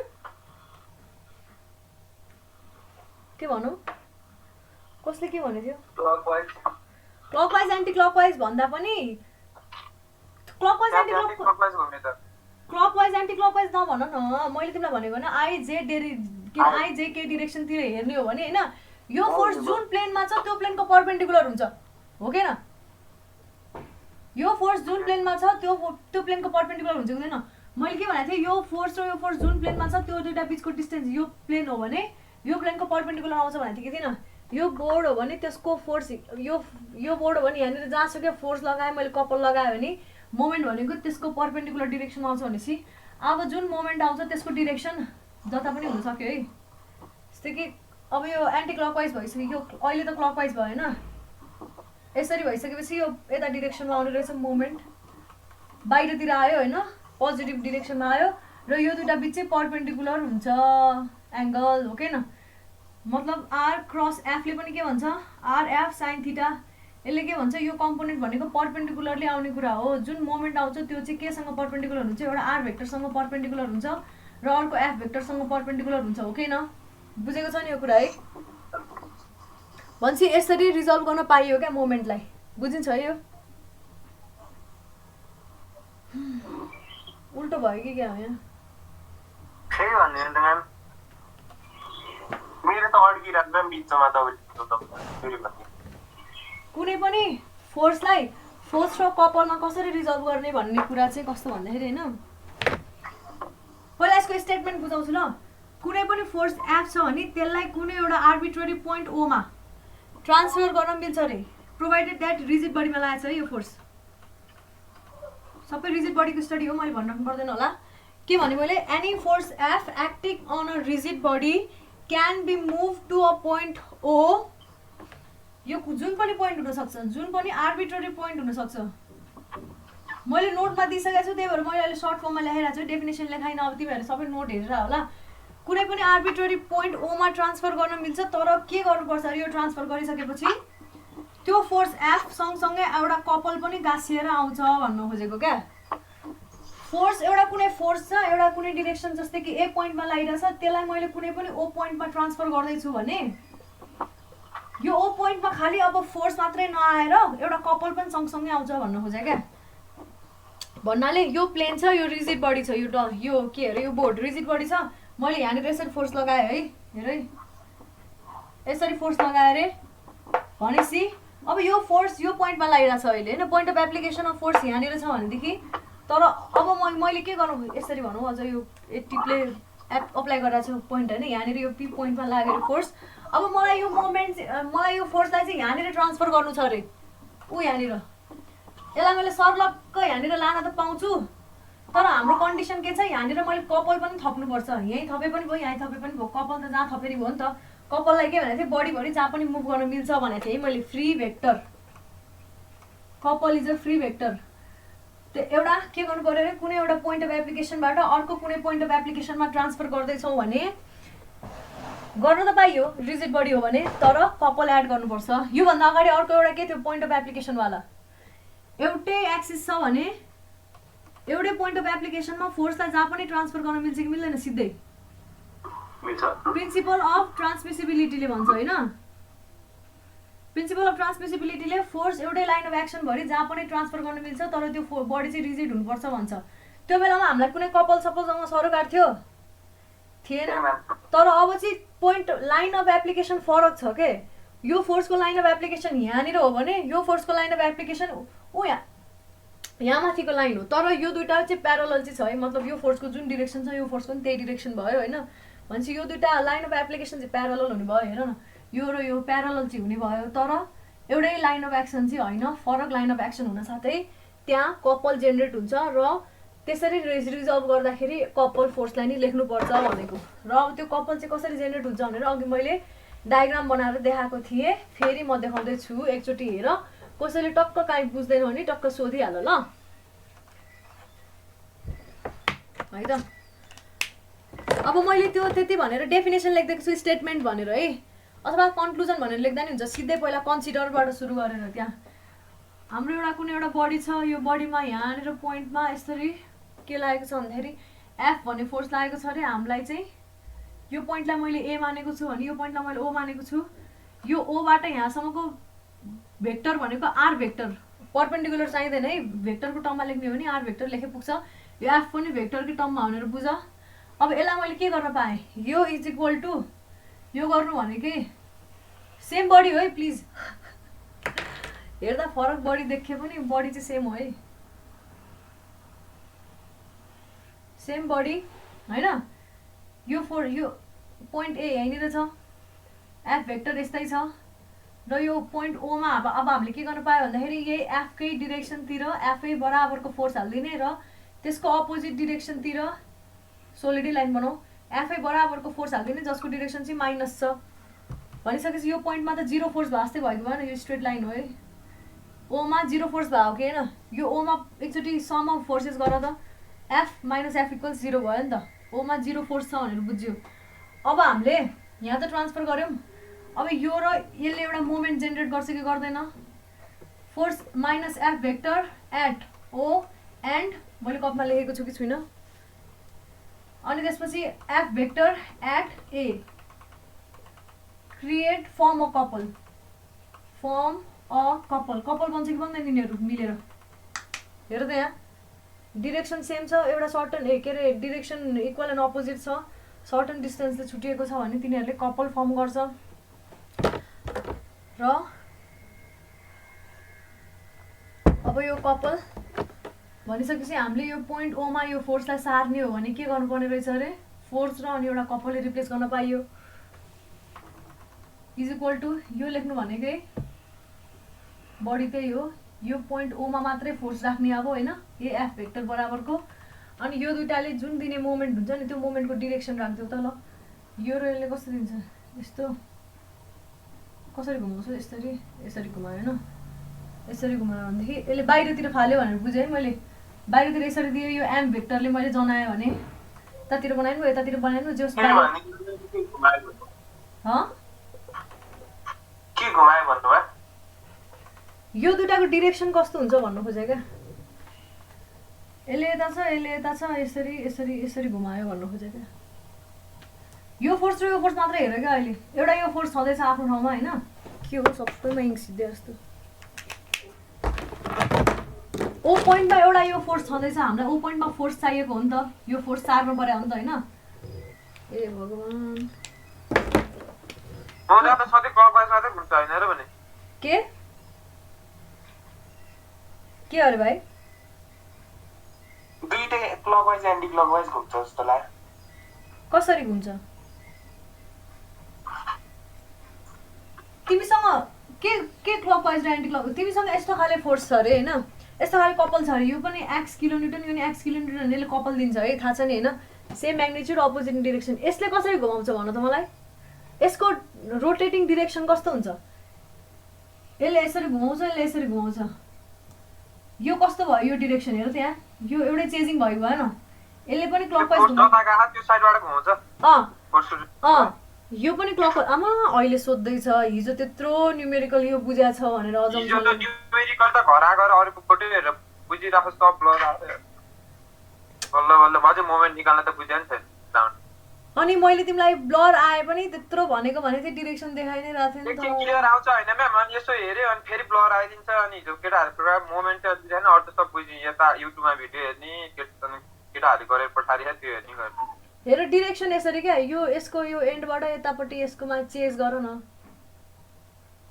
के भनौँ, कसले के भनेको थियो? क्लकवाइज एन्टी क्लकवाइज भन्दा पनि क्लकवाइज एन्टी क्लकवाइज नभन न, मैले तिमीलाई भनेको होइन आइजे के डिरेक्सनतिर हेर्ने हो भने होइन, यो फोर्स जुन प्लेनमा छ त्यो प्लेनको पर्पेन्डिकुलर हुन्छ हो कि न? यो फोर्स जुन प्लेनमा छ त्यो प्लेनको पर्पेन्डिकुलर हुन्छ हुँदैन? मैले के भनेको थिएँ, यो फोर्स र यो फोर्स जुन प्लेनमा छ त्यो दुईटा बिचको डिस्टेन्स यो प्लेन हो भने यो प्लेनको पर्पेन्डिकुलर आउँछ भनेको थिएँ कि थिएन? यो बोर्ड हो भने त्यसको फोर्स यो बोर्ड हो भने यहाँनिर जहाँसुकै फोर्स लगाएँ मैले कपल लगाएँ भने मोमेन्ट भनेको त्यसको पर्पेन्डिकुलर डिरेक्सन आउँछ भनेपछि अब जुन मोमेन्ट आउँछ त्यसको डिरेक्सन जता पनि हुनसक्यो है। जस्तै कि अब यो एन्टी क्लकवाइज भइसक्यो, अहिले त क्लकवाइज भयो होइन, यसरी भइसकेपछि यो यता डिरेक्सनमा आउने रहेछ मोमेन्ट, बाहिरतिर आयो होइन, पोजिटिभ डिरेक्सनमा आयो र यो दुईटा बिच चाहिँ पर्पेन्डिकुलर हुन्छ एङ्गल हो कि न? मतलब आर क्रस एफले पनि के भन्छ, आरएफ साइन थीटा, यसले के भन्छ यो कम्पोनेन्ट भनेको पर्पेन्डिकुलरली आउने कुरा हो। जुन मोमेन्ट आउँछ त्यो चाहिँ केसँग पर्पेन्डिकुलर हुन्छ, एउटा आर भेक्टरसँग पर्पेन्डिकुलर हुन्छ र अर्को एफ भेक्टरसँग पर्पेन्डिकुलर हुन्छ हो कि न? बुझेको छ नि यो कुरा है? भन्छ यसरी रिजल्भ गर्न पाइयो क्या मोमेन्टलाई, बुझिन्छ है? यो उल्टो भयो कि क्या हो यहाँ? सही भन्ने त म्याम, मेरो त अड्किरहेको म्याम बिचमा त कुनै पनि फोर्सलाई फोर्स र कपलमा कसरी रिजल्भ गर्ने भन्ने कुरा चाहिँ कस्तो भन्दाखेरि होइन, पहिला यसको स्टेटमेन्ट बुझाउँछु ल। कुनै पनि फोर्स एफ छ भने त्यसलाई कुनै एउटा आर्बिट्रेरी पोइन्ट ओमा ट्रान्सफर गर्न मिल्छ अरे, प्रोभाइडेड द्याट रिजिड बडीमा लागेको छ है यो फोर्स। सबै रिजिड बडीको स्टडी हो, मैले भन्नु पर्दैन होला। के भने मैले any force F acting on a rigid body can be move to a point O, यो जुन पनि पोइन्ट हुनसक्छ, जुन पनि आर्बिट्रेरी पोइन्ट हुनसक्छ। मैले नोटमा दिइसकेको छु त्यही भएर मैले अहिले सर्ट फर्ममा लेखाइरहेको छु, डेफिनेसन लेखाइन, अब तिमीहरूले सबै नोट हेरेर होला। कुनै पनि आर्बिट्रेरी पोइन्ट ओमा ट्रान्सफर गर्न मिल्छ, तर के गर्नुपर्छ अरे यो ट्रान्सफर गरिसकेपछि त्यो फोर्स एफ सँगसँगै एउटा कपल पनि गाँसिएर आउँछ भन्नु खोजेको क्या। फोर्स एउटा कुनै फोर्स छ, एउटा कुनै डिरेक्सन जस्तै कि ए पोइन्टमा लागिरहेछ, त्यसलाई मैले कुनै पनि ओ पोइन्टमा ट्रान्सफर गर्दैछु भने यो ओ पोइन्टमा खालि अब फोर्स मात्रै नआएर एउटा कपल पनि सँगसँगै आउँछ भन्नु खोजे क्या। भन्नाले यो प्लेन छ, यो रिजिड बडी छ, यो के अरे यो बोर्ड रिजिड बडी छ, मैले यहाँनिर यसरी फोर्स लगाएँ है, हेर है यसरी फोर्स लगाएँ अरे भनेपछि अब यो फोर्स यो पोइन्टमा लागिरहेछ अहिले होइन, point of application of force यहाँनिर छ भनेदेखि, तर अब मैले के गर्नु यसरी भनौँ, अझ यो टिपले अप्लाई गरिरहेको छु पोइन्ट होइन, यहाँनिर यो पी पोइन्टमा लागेर फोर्स, अब मलाई यो मोमेन्ट मलाई यो फोर्सलाई चाहिँ यहाँनिर ट्रान्सफर गर्नु छ अरे ऊ यहाँनिर, यसलाई मैले सर्लक्क यहाँनिर लान त पाउँछु, तर हाम्रो कन्डिसन के छ, यहाँनिर मैले कपल पनि थप्नुपर्छ, यहीँ थपे पनि भयो यहीँ थपे पनि भयो, कपल त जहाँ थपे नि भयो नि त। कपललाई के भनेको थिएँ, बडीभरि जहाँ पनि मुभ गर्न मिल्छ भनेको थिएँ मैले, free vector, couple is a free vector. त्यो एउटा के गर्नु पर्यो अरे, कुनै एउटा पोइन्ट अफ एप्लिकेसनबाट अर्को कुनै पोइन्ट अफ एप्लिकेसनमा ट्रान्सफर गर्दैछौँ भने गर्नु त पाइयो रिजिड बडी हो भने, तर कपल एड गर्नुपर्छ। योभन्दा अगाडि अर्को एउटा के थियो पोइन्ट अफ एप्लिकेसनवाला, एउटै एक्सिस छ भने एउटै पोइन्ट अफ एप्लिकेसनमा फोर्सलाई जहाँ पनि ट्रान्सफर गर्न मिल्छ कि मिल्दैन, सिधै मिल्छ प्रिन्सिपल अफ ट्रान्समिसिबिलिटीले भन्छ होइन प्रिन्सिपल अफ ट्रान्समिसिबिलिटीले फोर्स एउटै लाइन अफ एक्सन भरि जहाँ पनि ट्रान्सफर गर्न मिल्छ तर त्यो बडी चाहिँ रिजिड हुनुपर्छ भन्छ त्यो बेलामा हामीलाई कुनै कपाल सपोजसँग सरोकार थियो थिएन तर अब चाहिँ पोइन्ट लाइन अफ एप्लिकेसन फरक छ के यो फोर्सको लाइन अफ एप्लिकेसन यहाँनिर हो भने यो फोर्सको लाइन अफ एप्लिकेसन ऊ यहाँ माथिको लाइन हो तर यो दुइटा चाहिँ प्यारलल चाहिँ छ है मतलब यो फोर्सको जुन डिरेक्सन छ यो फोर्सको पनि त्यही डिरेक्सन भयो होइन भनेपछि यो दुइटा लाइन अफ एप्लिकेसन चाहिँ प्यारलल हुने भयो हेर न यो र यो प्यारलल चाहिँ हुने भयो तर एउटै लाइन अफ एक्सन चाहिँ होइन फरक लाइन अफ एक्सन हुन साथै त्यहाँ कपल जेनेरेट हुन्छ र त्यसरी रिजल्भ गर्दाखेरि कपल फोर्सलाई नै लेख्नुपर्छ भनेको र अब त्यो कपल चाहिँ कसरी जेनेरेट हुन्छ भनेर अघि मैले डायग्राम बनाएर देखाएको थिएँ फेरि म देखाउँदैछु एकचोटि हेर कसैले टक्क काहीँ बुझ्दैन भने टक्क सोधिहाल ल है त अब मैले त्यो त्यति भनेर डेफिनेसन लेख्दैछु छु स्टेटमेन्ट भनेर है अथवा कन्क्लुजन भनेर लेख्दा नि हुन्छ सिधै पहिला कन्सिडरबाट सुरु गरेर त्यहाँ हाम्रो एउटा कुनै एउटा बडी छ यो बडीमा यहाँनिर पोइन्टमा यसरी के लागेको छ भन्दाखेरि एफ भन्ने फोर्स लागेको छ अरे हामीलाई चाहिँ यो पोइन्टलाई मैले ए मानेको छु भने यो पोइन्टलाई मैले ओ मानेको छु यो ओबाट यहाँसम्मको भेक्टर भनेको आर भेक्टर पर्पेन्डिकुलर चाहिँदैन है भेक्टरको टर्ममा लेख्ने हो भने आर भेक्टर लेखे पुग्छ यो एफ पनि भेक्टरकै टर्ममा भनेर बुझ अब यसलाई मैले के गर्न पाएँ यो इज इक्वल टु यो गर्नु भनेकै सेम बडी हो है प्लिज हेर्दा फरक बडी देखे पनि बडी चाहिँ सेम हो है सेम बडी होइन यो पोइन्ट ए यहीँनिर छ एफ भेक्टर यस्तै छ र यो पोइन्ट ओमा अब हामीले के गर्न पायो भन्दाखेरि यही एफकै डिरेक्सनतिर एफै बराबरको फोर्स हालिदिने र त्यसको अपोजिट डिरेक्सनतिर सोलिडी लाइन बनाऊ एफै बराबरको फोर्स हालिदिने जसको डिरेक्सन चाहिँ माइनस छ भनिसकेपछि यो पोइन्टमा त जिरो फोर्स भए जस्तै भएको भएन यो स्ट्रेट लाइन हो है ओमा जिरो फोर्स भयो कि होइन यो ओमा एकचोटि सम अफ फोर्सेस गर त F minus F equals zero भयो नि त ओमा जिरो फोर्स छ भनेर बुझ्यो अब हामीले यहाँ त ट्रान्सफर गऱ्यौँ अब यो र यसले एउटा मोमेन्ट जेनेरेट गर्छ कि गर्दैन force minus F vector at O and मैले कपमा लेखेको छु कि छुइनँ अनि त्यसपछि F vector at A create form a couple couple बन्छ कि बन्दैन यिनीहरू मिलेर हेर त यहाँ डिरेक्सन सेम छ एउटा सर्टन के अरे डिरेक्सन इक्वल एन्ड अपोजिट छ सर्टन डिस्टेन्सले छुटिएको छ भने तिनीहरूले कपल फर्म गर्छ र अब यो कपल भनिसकेपछि हामीले यो पोइन्ट ओमा यो फोर्सलाई सार्ने हो भने के गर्नुपर्ने रहेछ अरे फोर्स र अनि एउटा कपलले रिप्लेस गर्न पाइयो इज इक्वल टु यो लेख्नु भनेकै बडी त्यही हो यो पोइन्ट ओमा मात्रै फोर्स राख्ने अब होइन ए एफ भेक्टर बराबरको अनि यो दुइटाले जुन दिने मोमेन्ट हुन्छ नि त्यो मोमेन्टको डिरेक्सन राख्थ्यौ त ल यो र यसले कस्तो दिन्छ यस्तो कसरी घुमाउँछ यसरी यसरी घुमायो होइन यसरी घुमायो भनेदेखि यसले बाहिरतिर फाल्यो भनेर बुझेँ है मैले बाहिरतिर यसरी दियो यो एम भेक्टरले मैले जनाएँ भने यतातिर बनाइनु यतातिर बनाइनु जस यो दुइटाको डिरेक्सन कस्तो हुन्छ भन्नु खोजेँ क्या यसले यता छ यसरी यसरी यसरी घुमायो भन्नु खोजेँ क्या यो फोर्स र यो फोर्स मात्रै हेर क्या अहिले एउटा यो फोर्स छँदैछ आफ्नो ठाउँमा होइन के हो सबैमा इङ्क सिद्धे जस्तो ओ पोइन्टमा एउटा यो फोर्स छँदैछ हामीलाई ओ पोइन्टमा फोर्स चाहिएको हो नि त यो फोर्स सार्नु पर्यो हो नि त होइन ए भगवान् के अरे भाइ दुईटै क्लकवाइज एन्टी क्लकवाइज घुम्छ जस्तो लाग्यो कसरी घुम्छ तिमीसँग के क्लकवाइज र एन्टी क्लक तिमीसँग यस्तो खाले फोर्स छ अरे होइन यस्तो खाले कपल छ अरे यो पनि एक्स किलोन्युटन यो नि एक्स किलोन्युटन यसले कपल दिन्छ है थाहा छ नि होइन सेम म्याग्निट्युड अपोजिट डिरेक्सन यसले कसरी घुमाउँछ भन त मलाई यसको रोटेटिङ डिरेक्सन कस्तो हुन्छ यसले यसरी घुमाउँछ यसले यसरी घुमाउँछ यो कस्तो भयो यो डिरेक्सन हेर त्यहाँ यो एउटै चेन्जिङ भयो भएन यसले पनि क्लकवाइज यो पनि क्लकवाइज आमा अहिले सोध्दैछ हिजो त्यत्रो न्युमेरिकल यो बुझ्या छ भनेर अझ न्युमेरिकल त घर आएर अरूको फोटो हेरेर बुझिराख्छ सब ल बल्ल बल्ल बाजे मोमेन्ट निकाल्न त बुझ्दैन छैन अनि मैले तिमीलाई ब्लर आए पनि त्यत्रो भनेको भने चाहिँ डिरेक्सन देखाइ नै रहेको थियो नि एकछिन त क्लियर आउँछ हैन म्याम अनि यसो हेर्यो अनि फेरि ब्लर आइदिन्छ अनि हिजो केटाहरु पुरा मोमेन्ट छैन अरू त सब बुझि यता युट्युबमा भिडियो हेर्ने केटाहरु गरेर पठाइदिए त्यो हेर्ने गर्ने हेर डिरेक्सन यसरी क्या यो यसको यो एन्डबाट यतापट्टि यसकोमा चेज गर न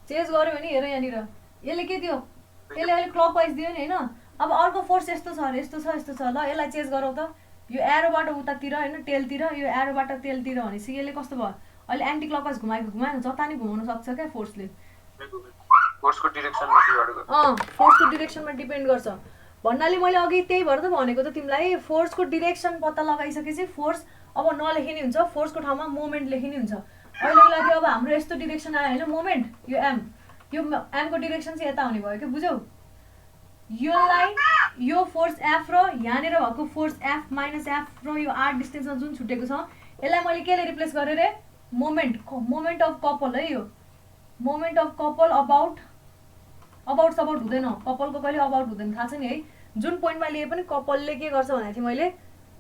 चेज गर्यो भने हेर यहाँनिर यसले के दियो यसले अहिले क्लकवाइज दियो नि होइन अब अर्को फोर्स यस्तो छ अरे यस्तो छ ल यसलाई चेज गरौँ त यो एरोबाट उतातिर होइन टेलतिर यो एरोबाट टेलतिर भनेपछि यसले कस्तो भयो अहिले एन्टी क्लकवाइज घुमायो जता नि घुमाउन सक्छ क्या फोर्सले फोर्सको डिरेक्सनमा फोर्सको डिरेक्सनमा डिपेन्ड गर्छ भन्नाले मैले अघि त्यही भएर त भनेको त तिमीलाई फोर्सको डिरेक्सन पत्ता लगाइसकेपछि फोर्स अब नलेखिने हुन्छ फोर्सको ठाउँमा मोमेन्ट लेखिने हुन्छ अहिलेको लागि अब हाम्रो यस्तो डिरेक्सन आयो होइन मोमेन्ट यो एमको डिरेक्सन चाहिँ यता हुने भयो कि बुझ्यौ योलाई यो फोर्स एफ र यहाँनिर भएको फोर्स एफ माइनस एफ र यो आर डिस्टेन्समा जुन छुटेको छ यसलाई मैले केले रिप्लेस गरेँ रे मोमेन्ट अफ कपल है यो मोमेन्ट अफ कपल अबाउट सबाउट हुँदैन कपलको कहिले अबाउट हुँदैन थाहा छ नि है जुन पोइन्टमा लिए पनि कपलले के गर्छ भनेको थिएँ मैले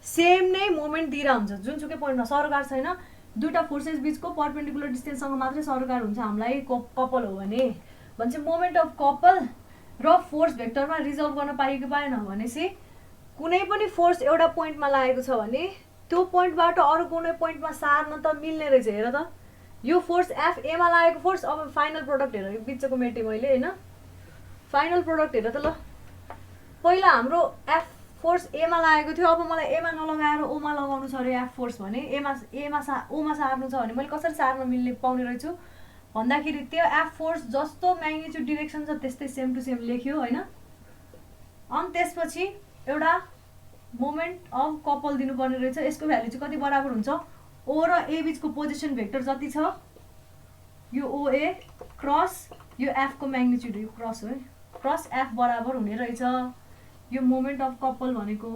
सेम नै मोमेन्ट दिएर हुन्छ जुनसुकै पोइन्टमा सरकार छैन दुईवटा फोर्सेस बिचको पर्पेन्डिकुलर डिस्टेन्ससँग मात्रै सरकार हुन्छ हामीलाई कपल हो भने भन्छ मोमेन्ट अफ कपल र फोर्स भेक्टरमा रिजल्भ गर्न पाइएको पाएन भनेपछि कुनै पनि फोर्स एउटा पोइन्टमा लागेको छ भने त्यो पोइन्टबाट अरू कुनै पोइन्टमा सार्न त मिल्ने रहेछ हेर त यो फोर्स एफ एमा लागेको फोर्स अब फाइनल प्रोडक्ट हेर यो बिचको मेटेँ मैले होइन फाइनल प्रोडक्ट हेर त ल पहिला हाम्रो एफ फोर्स एमा लागेको थियो अब मलाई एमा नलगाएर ओमा लगाउनु छ अरे एफ फोर्स भने ओमा सार्नु छ भने मैले कसरी सार्न मिल्ने पाउने रहेछु भन्दाखेरि त्यो एफ फोर्स जस्तो म्याग्निट्युड डिरेक्सन छ त्यस्तै सेम टु सेम लेख्यो होइन अनि त्यसपछि एउटा मोमेन्ट अफ कपल दिनुपर्ने रहेछ यसको भ्यालु चाहिँ कति बराबर हुन्छ ओ र ए बिचको पोजिसन भेक्टर जति छ यो ओए क्रस यो एफको म्याग्निट्युड यो क्रस हो है क्रस एफ बराबर हुने रहेछ यो मोमेन्ट अफ कपल भनेको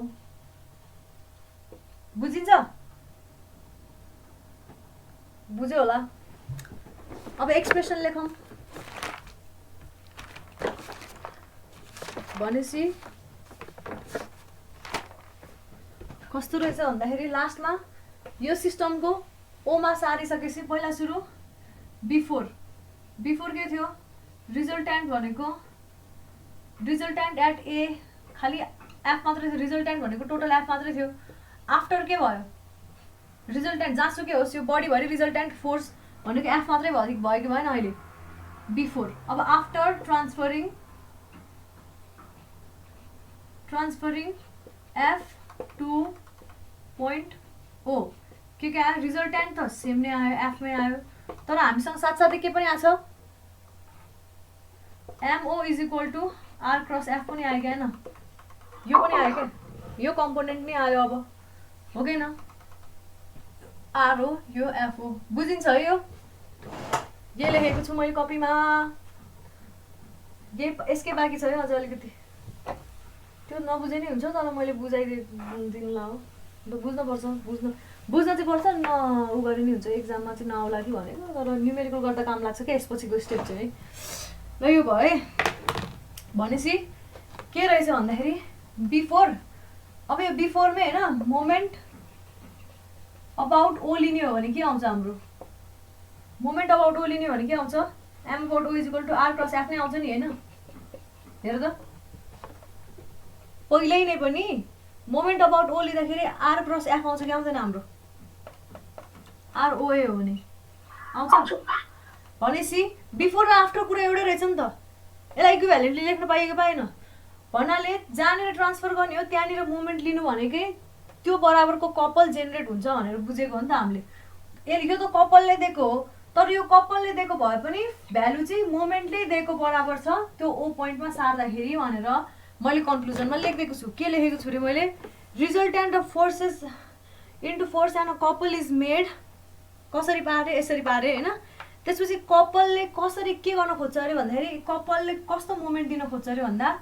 बुझिन्छ बुझ्यो होला अब एक्सप्रेसन लेखौँ भनेपछि कस्तो रहेछ भन्दाखेरि लास्टमा यो सिस्टमको ओमा सारिसकेपछि पहिला सुरु बिफोर के थियो रिजल्ट्यान्ट भनेको रिजल्ट्यान्ट एट ए खालि एफ मात्रै थियो रिजल्ट्यान्ट भनेको टोटल एफ मात्रै थियो आफ्टर के भयो रिजल्ट्यान्ट जहाँसुकै होस् यो बडीभरि रिजल्ट्यान्ट फोर्स भनेको एफ मात्रै भयो कि भएन अहिले बिफोर अब after transferring F to point O के आयो रिजल्ट्यान्ट त सेम नै आयो एफमै आयो तर हामीसँग साथसाथै के पनि आएको छ MO is equal to R cross F पनि आयो क्या होइन यो पनि आयो क्या यो कम्पोनेन्ट नै आयो अब हो कि न आर हो यो एफ हो बुझिन्छ है यो ये लेखेको छु मैले कपीमा यसकै बाँकी छ है अझ अलिकति त्यो नबुझे नै हुन्छ तर मैले बुझाइदिनुला हो बुझ्न चाहिँ पर्छ न उ गरे नि हुन्छ एक्जाममा चाहिँ नआउला कि भनेको तर न्युमेरिकल गर्दा काम लाग्छ क्या यसपछिको स्टेप चाहिँ है ल यो भयो है भनेपछि के रहेछ भन्दाखेरि बिफोर अब यो बिफोरमै होइन मोमेन्ट अबाउट ओ लिने हो भने के आउँछ हाम्रो मोमेन्ट अबाउट ओ लिने हो भने के आउँछ M about O is equal to R cross F नै आउँछ नि होइन हेर त पहिल्यै नै पनि मोमेन्ट अबाउट ओ लिँदाखेरि आर क्रस एफ आउँछ कि आउँदैन हाम्रो आरओए हो भने आउँछ भनेपछि बिफोर र आफ्टर कुरा एउटै रहेछ नि त यसलाई इक्विभ्यालेन्टली लेख्न पाइएको पाएन भन्नाले जहाँनिर ट्रान्सफर गर्ने हो त्यहाँनिर मोमेन्ट लिनु भनेकै त्यो बराबरको कपल जेनेरेट हुन्छ भनेर बुझेको हो नि त हामीले यो त कपलले दिएको हो तर यो कपलले दिएको भए पनि भ्यालु चाहिँ मोमेन्टले दिएको बराबर छ त्यो ओ पोइन्टमा सार्दाखेरि भनेर मैले कन्क्लुजनमा लेखिदिएको छु के लेखेको छु रे मैले resultant of forces into force and a couple is made कसरी पारे यसरी पारे होइन त्यसपछि कपलले कसरी के गर्न खोज्छ अरे भन्दाखेरि कपलले कस्तो मोमेन्ट दिन खोज्छ अरे भन्दा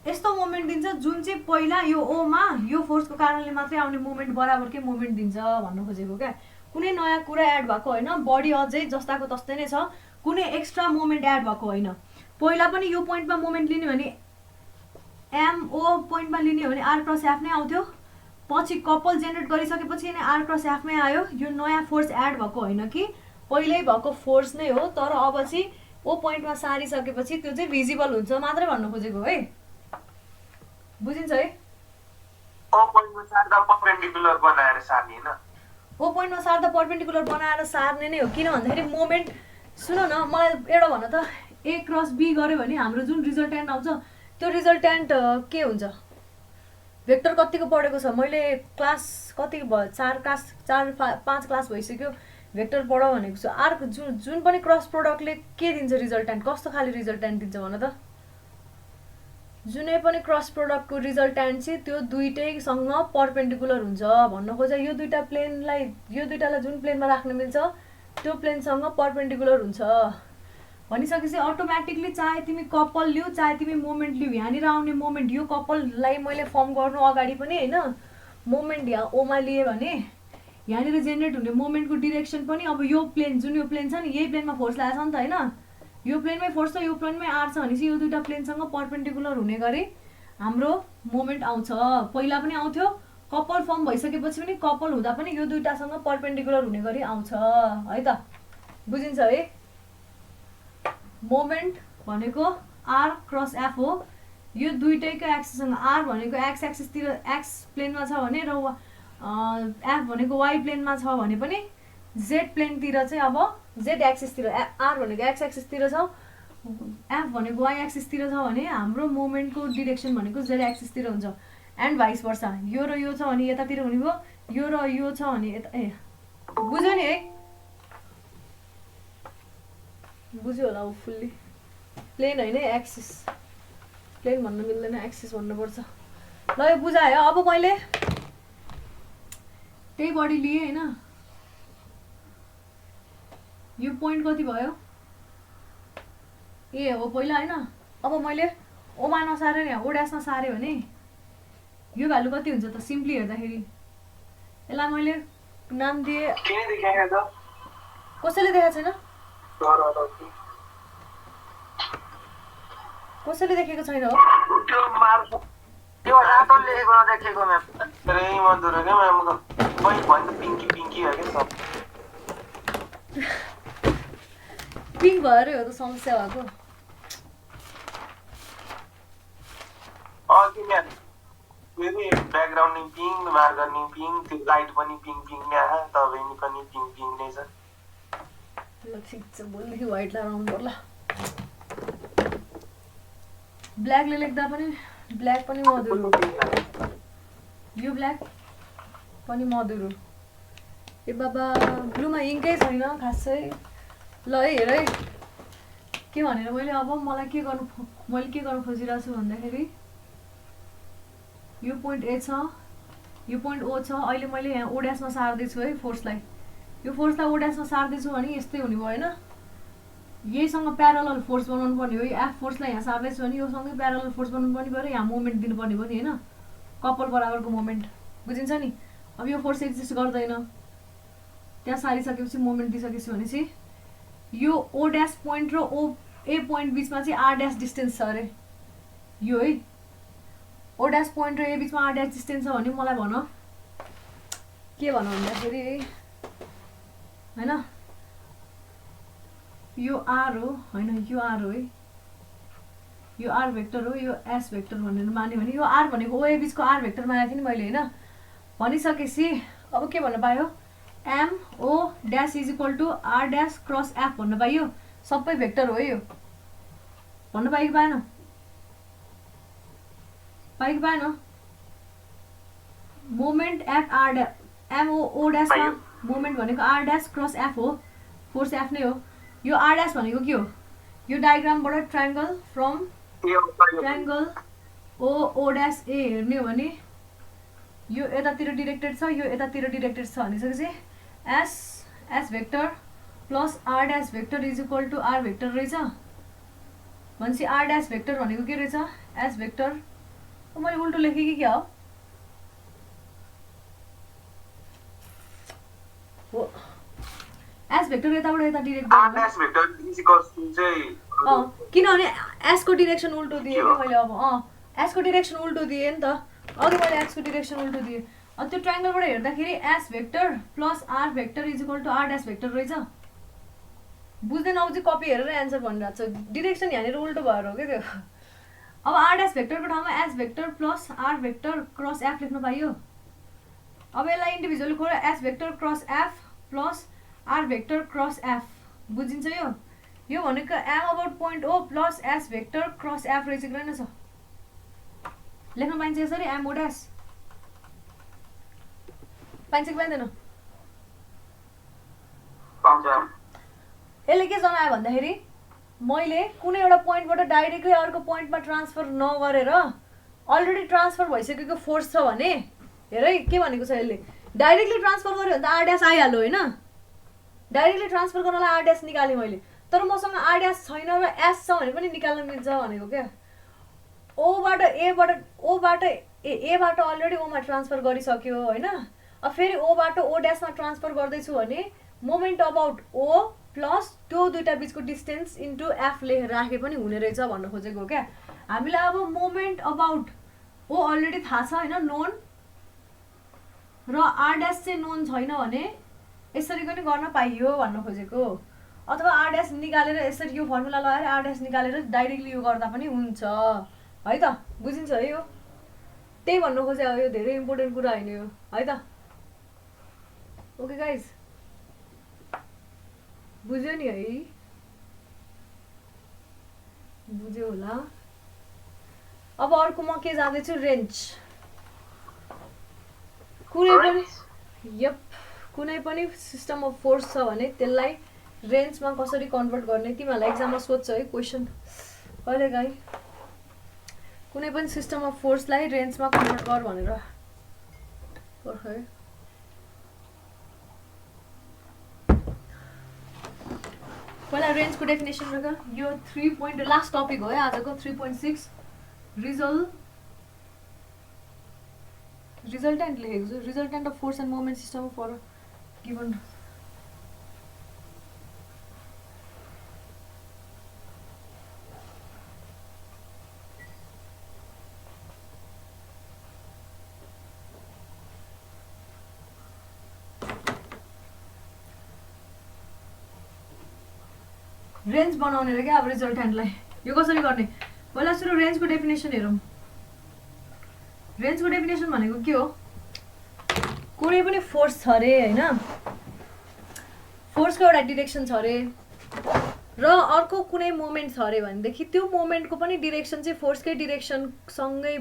यस्तो मोमेन्ट दिन्छ जुन चाहिँ पहिला यो ओमा यो फोर्सको कारणले मात्रै आउने मोमेन्ट बराबरकै मोमेन्ट दिन्छ भन्न खोजेको क्या कुनै नयाँ कुरा एड भएको होइन बडी अझै जस्ताको तस्तै नै छ कुनै एक्स्ट्रा मोमेन्ट एड भएको होइन पहिला पनि यो पोइन्टमा मोमेन्ट लिने भने एमओ पोइन्टमा लिने हो भने आर क्रस एफ नै आउँथ्यो पछि कपल जेनेरेट गरिसकेपछि नै आर क्रस एफमै आयो। यो नयाँ फोर्स एड भएको होइन कि पहिल्यै भएको फोर्स नै हो, तर अब चाहिँ ओ पोइन्टमा सारिसकेपछि त्यो चाहिँ भिजिबल हुन्छ मात्रै भन्नु खोजेको है। बुझिन्छ है? ओ पोइन्टमा सार्दा परपेन्डिकुलर बनाएर सार्ने हैन। ओ पोइन्टमा सार्दा परपेन्डिकुलर बनाएर सार्ने नै हो। किन भन्दाखेरि मोमेन्ट, सुन न मलाई एउटा भन त, ए क्रस बी गऱ्यो भने हाम्रो जुन रिजल्टेन्ट आउँछ त्यो रिजल्टेन्ट के हुन्छ? भेक्टर कतिको पढेको छ मैले? क्लास कतिको भयो? 4-5 क्लास भइसक्यो भेक्टर पढ भनेको छु। आर जुन पनि क्रस प्रोडक्टले के दिन्छ रिजल्टेन्ट? कस्तो खाले रिजल्टेन्ट दिन्छ भन त? जुनै पनि क्रस प्रोडक्टको रिजल्टेन्ट चाहिँ त्यो दुईटैसँग परपेन्डिकुलर हुन्छ भन्न खोजा। यो दुईटालाई जुन प्लेनमा राख्न मिल्छ त्यो प्लेनसँग परपेन्डिकुलर हुन्छ भनिसकेपछि अटोमेटिकली चाहे तिमी कपल लिऊ चाहे तिमी मोमेन्ट लिऊ, यहाँनिर आउने मोमेन्ट, यो कपललाई मैले फर्म गर्नु अगाडि पनि होइन मोमेन्ट यहाँ ओमा लिएँ भने यहाँनिर जेनेरेट हुने मोमेन्टको डिरेक्सन पनि अब यो प्लेन, जुन यो प्लेन छ नि यही प्लेनमा फोर्स लागेको छ नि त होइन? यो प्लेनमै फोर्स छ, यो प्लेनमै आर छ भनेपछि यो दुईवटा प्लेनसँग परपेन्डिकुलर हुने गरी हाम्रो मोमेन्ट आउँछ। पहिला पनि आउँथ्यो, कपल फर्म भइसकेपछि पनि, कपल हुँदा पनि यो दुईटासँग परपेन्डिकुलर हुने गरी आउँछ है त? बुझिन्छ है? मोमेन्ट भनेको आर क्रस एफ हो। यो दुईटैको एक्सिससँग, आर भनेको एक्स एक्सिसतिर एक्स प्लेनमा छ भने र एफ भनेको वाइ प्लेनमा छ भने पनि जेड प्लेनतिर चाहिँ अब जेड एक्सिसतिर, आर भनेको एक्स एक्सिसतिर छ, एफ भनेको वाइ एक्सिसतिर छ भने हाम्रो मोमेन्टको डिरेक्सन भनेको जेड एक्सिसतिर हुन्छ। एन्ड भाइस वर्सा, यो र यो छ भने यतातिर हुने भयो, यो र यो छ भने यता। ए बुझ्यो नि है? बुझ्यो होला ऊ फुल्ली। प्लेन होइन एक्सिस, प्लेन भन्न मिल्दैन, एक्सिस भन्नुपर्छ। ल यो बुझायो। अब मैले त्यही बडी लिएँ होइन, यो पोइन्ट कति भयो? ए हो पहिला होइन। अब मैले ओमा नसारेर यहाँ ओड्यासमा सारेँ भने यो भ्यालु कति हुन्छ त? सिम्पली हेर्दाखेरि यसलाई मैले नाम दिएँ, कसैले देखाएको छैन? कसैले देखेको छैन हो? त्यो रातो लेखेको नदेखेको म्याम। अरे मधुर के म्याम, मै भन्छ पिङ्की पिङ्की हो के सब। पिङ्क भएरै हो त समस्या भएको। अघि म्याम फेरि ब्याकग्राउन्ड नि पिङ्क, मार्कर नि पिङ्क, त्यो लाइट पनि पिङ्क पिङ्क नै आयो, तपाईँ पनि पिङ्क पिङ्क नै छ। ल ठिक छ, भोलिदेखि व्हाइट लगाउनु पर्ला। ब्ल्याकले लेख्दा पनि ब्ल्याक पनि मधुर हो, यो ब्ल्याक पनि मधुर हो। ए बाबा ब्लूमा इङ्कै छैन खासै। ल है हेर है के भनेर मैले अब मैले के गर्नु खोजिरहेको छु भन्दाखेरि यो पोइन्ट ए छ, यो पोइन्ट ओ छ। अहिले मैले यहाँ ओड्यासमा सार्दैछु है फोर्सलाई। यो फोर्सलाई ओड्यासमा सार्दैछु भने यस्तै हुने भयो होइन? यहीसँग प्यारलल फोर्स बनाउनु पर्ने हो। एफ फोर्सलाई यहाँ सार्दैछु भने योसँगै प्यारलल फोर्स बनाउनु पर्ने भयो, यहाँ मोमेन्ट दिनुपर्ने भयो नि होइन? कपल बराबरको मोमेन्ट, बुझिन्छ नि? अब यो फोर्स एक्जिस्ट गर्दैन, त्यहाँ सारिसकेपछि मोमेन्ट दिइसकेपछि भनेपछि यो ओ ड्यास पोइन्ट र ओ ए पोइन्ट बिचमा चाहिँ आर ड्यास डिस्टेन्स छ अरे। यो है ओ ड्यास पोइन्ट र ए बिचमा आर ड्यास डिस्टेन्स छ भने मलाई भन के भन भन्दाखेरि होइन यो आर हो होइन, यो आर हो है, यो आर भेक्टर हो, यो एस भेक्टर भनेर मान्यो भने यो आर भनेको ओ ए बिचको आर भेक्टर मानेको थिएँ नि मैले होइन? भनिसकेपछि अब के भन्न पायो? M O dash is equal to R dash cross F भन्न पाइयो। सबै भेक्टर हो है यो, भन्न पायो कि पाएन? पायो कि पाएन? Moment F R dash, MO ड्यासमा मोमेन्ट भनेको आर ड्यास क्रस एफ हो, फोर्स एफ नै हो। यो आर ड्यास भनेको के हो? यो डायग्रामबाट triangle from triangle O dash A हेर्ने हो भने यो यतातिर डिरेक्टेड छ, यो यतातिर डिरेक्टेड छ भनिसकेपछि S vector plus R dash vector is equal to R vector रहेछ। भनेपछि आर ड्यास भेक्टर भनेको के रहेछ? S vector. मैले उल्टो लेखेँ कि क्या हो? एस भेक्टर यताबाट यता direct R dash vector is equal to चाहिँ किनभने एस को डिरेक्सन उल्टो दिएँ कि मैले। अब एस को डिरेक्सन उल्टो दिएँ नि त, अघि मैले एक्स को डिरेक्सन उल्टो दिएँ। अनि त्यो ट्रायंगलबाट हेर्दाखेरि s vector plus r vector is equal to r dash vector रहेछ बुझ्दैन अब चाहिँ कपी हेरेर एन्सर भनिरहेको छ डिरेक्सन यहाँनिर उल्टो भएर हो के त्यो अब r डैश भेक्टरको ठाउँमा s vector plus r vector cross f लेख्न पाइयो अब यसलाई इन्डिभिजुअली खोलेर s vector cross f plus r vector cross f बुझिन्छ यो भनेको m about point o plus s vector cross f रहेछ कि रहेन छ लेख्न पाइन्छ यसरी m o डैश पाइन्छ कि पाइँदैन यसले के जनायो भन्दाखेरि मैले कुनै एउटा पोइन्टबाट डाइरेक्टली अर्को पोइन्टमा ट्रान्सफर नगरेर अलरेडी ट्रान्सफर भइसकेको फोर्स छ भने हेर है के भनेको छ यसले डाइरेक्टली ट्रान्सफर गर्यो भने त r डैश आइहाल्यो हैन डाइरेक्टली ट्रान्सफर गर्नलाई r डैश निकालेँ मैले तर मसँग r डैश छैन र s छ भने पनि निकाल्न मिल्छ भनेको क्या ओबाट एबाट अलरेडी ओमा ट्रान्सफर गरिसक्यो हैन अब फेरि ओबाट ओ डैशमा ट्रान्सफर गर्दैछु भने मोमेन्ट अबाउट ओ प्लस त्यो दुईटा बीचको डिस्टेन्स इन्टु एफ लेखेर राखे पनि हुने रहेछ भन्न खोजेको हो क्या हामीलाई अब मोमेन्ट अबाउट ओ अलरेडी थाहा छ हैन नोन र आर डैश चाहिँ नोन छैन भने यसरी पनि गर्न पाइयो भन्न खोजेको अथवा आर डैश निकालेर यसरी यो फर्मुला लगाएर आर डैश निकालेर डाइरेक्टली यो गर्दा पनि हुन्छ है त बुझिन्छ है यो त्यही भन्न खोजे यो धेरै इम्पोर्टेन्ट कुरा हैन यो है त ओके गाइस बुझ्यो नि है बुझ्यो होला अब अर्को म के जाँदैछु रेन्ज कुनै पनि सिस्टम अफ फोर्स छ भने त्यसलाई रेन्जमा कसरी कन्भर्ट गर्ने तिमीहरूलाई एक्जाममा सोध्छ है क्वेसन कहिलेकाहीँ कुनै पनि सिस्टम अफ फोर्सलाई रेन्जमा कन्भर्ट गर भनेर पर्छ पहिला रेन्जको डेफिनेसन र यो 3 पोइन्ट लास्ट टपिक हो है आजको 3.6 रिजल्टेन्ट लेखेको छु resultant of force and moment system for given wrench बनाउने र क्या अब रिजल्टेन्टलाई यो कसरी गर्ने पहिला सुरु रेन्जको डेफिनेसन हेरौँ रेन्जको डेफिनेसन भनेको के हो कुनै पनि फोर्स छ अरे हैन फोर्सको एउटा डिरेक्सन छ अरे र अर्को कुनै मोमेन्ट छ अरे भनेदेखि त्यो मोमेन्टको पनि डिरेक्सन चाहिँ फोर्सकै डिरेक्सनसँगै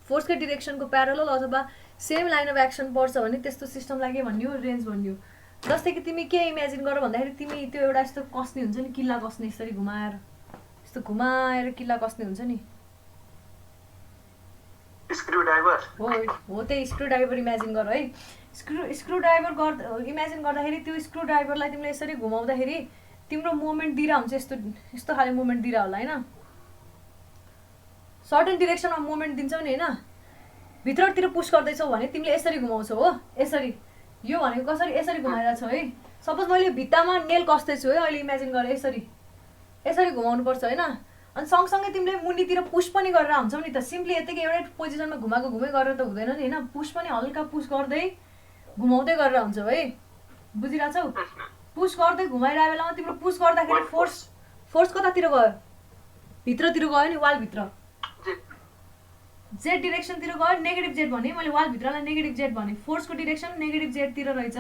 फोर्सकै डिरेक्सनको प्यारलल अथवा सेम लाइन अफ एक्सन पर्छ भने त्यस्तो सिस्टमलाई के भन्यो रेन्ज भन्यो जस्तै कि तिमी के इमेजिन गर भन्दाखेरि तिमी त्यो एउटा यस्तो कस्ने हुन्छ नि किल्ला कस्ने यसरी घुमाएर यस्तो घुमाएर किल्ला कस्ने हुन्छ नि स्क्रू ड्राइभर हो त्यही स्क्रू ड्राइभर इमेजिन गर है स्क्रू ड्राइभर इमेजिन गर्दाखेरि त्यो स्क्रू ड्राइभरलाई तिमीले यसरी घुमाउँदाखेरि तिम्रो मोमेन्ट दिइरा हुन्छ यस्तो खाले मोमेन्ट दिइरा होला हैन सर्टेन डिरेक्सनमा मोमेन्ट दिन्छौ नि हैन भित्रतिर पुश गर्दैछौ भने तिमीले यसरी घुमाउँछौ हो यसरी यो भनेको कसरी यसरी घुमाइरा छौ है सपोज मैले भित्तामा नेल कस्दैछु है अहिले इमेजिन गरे यसरी घुमाउनु पर्छ हैन अनि सँगसँगै तिमीले मुनितिर पुश पनि गरेर हुन्छौ नि त सिम्पली यतिकै एउटै पोजिसनमा घुमाइ गरेर त हुँदैन नि हैन पुश पनि हल्का पुश गर्दै घुमाउँदै गरेर हुन्छौ है बुझिराछौ पुश गर्दै घुमाइरहेको बेलामा तिम्रो पुश गर्दाखेरि फोर्स कतातिर गयो भित्रतिर गयो नि वाल भित्र जेड डिरेक्सनतिर गयो नेगेटिभ जेड भने मैले वाल भित्रलाई नेगेटिभ जेड भने फोर्सको डिरेक्सन नेगेटिभ जेड तिर रहेछ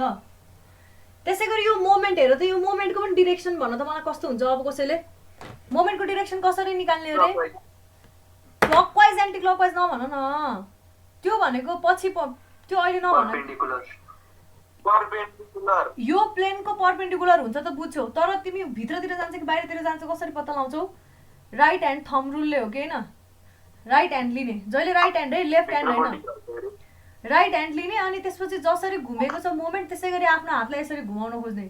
त्यसैगरी यो मोमेन्ट हेर त यो मोमेन्टको पनि डिरेक्सन भन्न त मलाई कस्तो हुन्छ अब कसैले मोमेन्टको डिरेक्सन कसरी निकाल्ने रे क्लकवाइज एन्टी क्लकवाइज नभन न त्यो भनेको पछि त्यो अहिले नभन यो प्लेनको परपेन्डिकुलर हुन्छ त बुझ्छौ तर तिमी भित्रतिर जान्छ कि बाहिरतिर जान्छ कसरी पत्ता लगाउँछौ राइट ह्यान्ड थम्ब रुलले हो कि हैन राइट ह्यान्ड लिने जहिले राइट ह्यान्ड है लेफ्ट ह्यान्ड हैन राइट ह्यान्ड लिने अनि त्यसपछि जसरी घुमेको छ मोमेन्ट त्यसैगरी आफ्नो हातलाई यसरी घुमाउन खोज्ने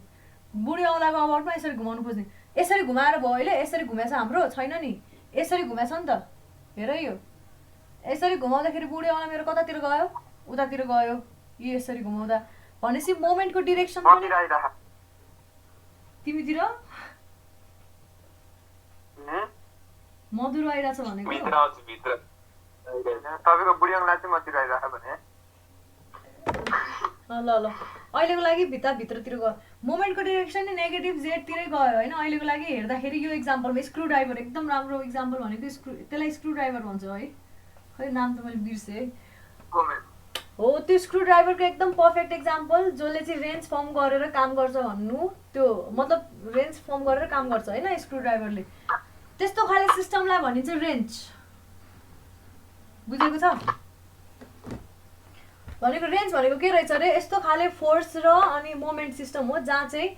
बुढी औँलाको अबाउटमा यसरी घुमाउन खोज्ने यसरी घुमाएर भयो अहिले यसरी घुमेछ हाम्रो छैन नि यसरी घुमेछ नि त हेर यो यसरी घुमाउँदाखेरि बुढी औँला मेरो कतातिर गयो उतातिर गयो यो यसरी घुमाउँदा भनेपछि मोमेन्टको डिरेक्सन पनि तिमीतिर मधुरो आइराछ भनेको भित्र आउँछ भित्र तपाईको बुढी औँला चाहिँ मतिर आइराछ भने ल ल अहिलेको लागि भित्रतिर गयो मोमेन्टको डिरेक्सन नि नेगेटिभ जेडतिरै गयो होइन अहिलेको लागि हेर्दाखेरि यो इक्जाम्पलमा स्क्रु ड्राइभर एकदम राम्रो इक्जाम्पल भनेको त्यसलाई स्क्रु ड्राइभर भन्छ है खै नाम त मैले बिर्सेँ हो त्यो स्क्रु ड्राइभरको एकदम पर्फेक्ट इक्जाम्पल जसले चाहिँ रेन्ज फर्म गरेर काम गर्छ भन्नु त्यो मतलब रेन्ज फर्म गरेर काम गर्छ होइन स्क्रु ड्राइभरले त्यस्तो खाले सिस्टमलाई भनिन्छ रेन्ज बुझेको छ भनेको रेन्ज भनेको के रहेछ अरे यस्तो खाले फोर्स र अनि मोमेन्ट सिस्टम हो जहाँ चाहिँ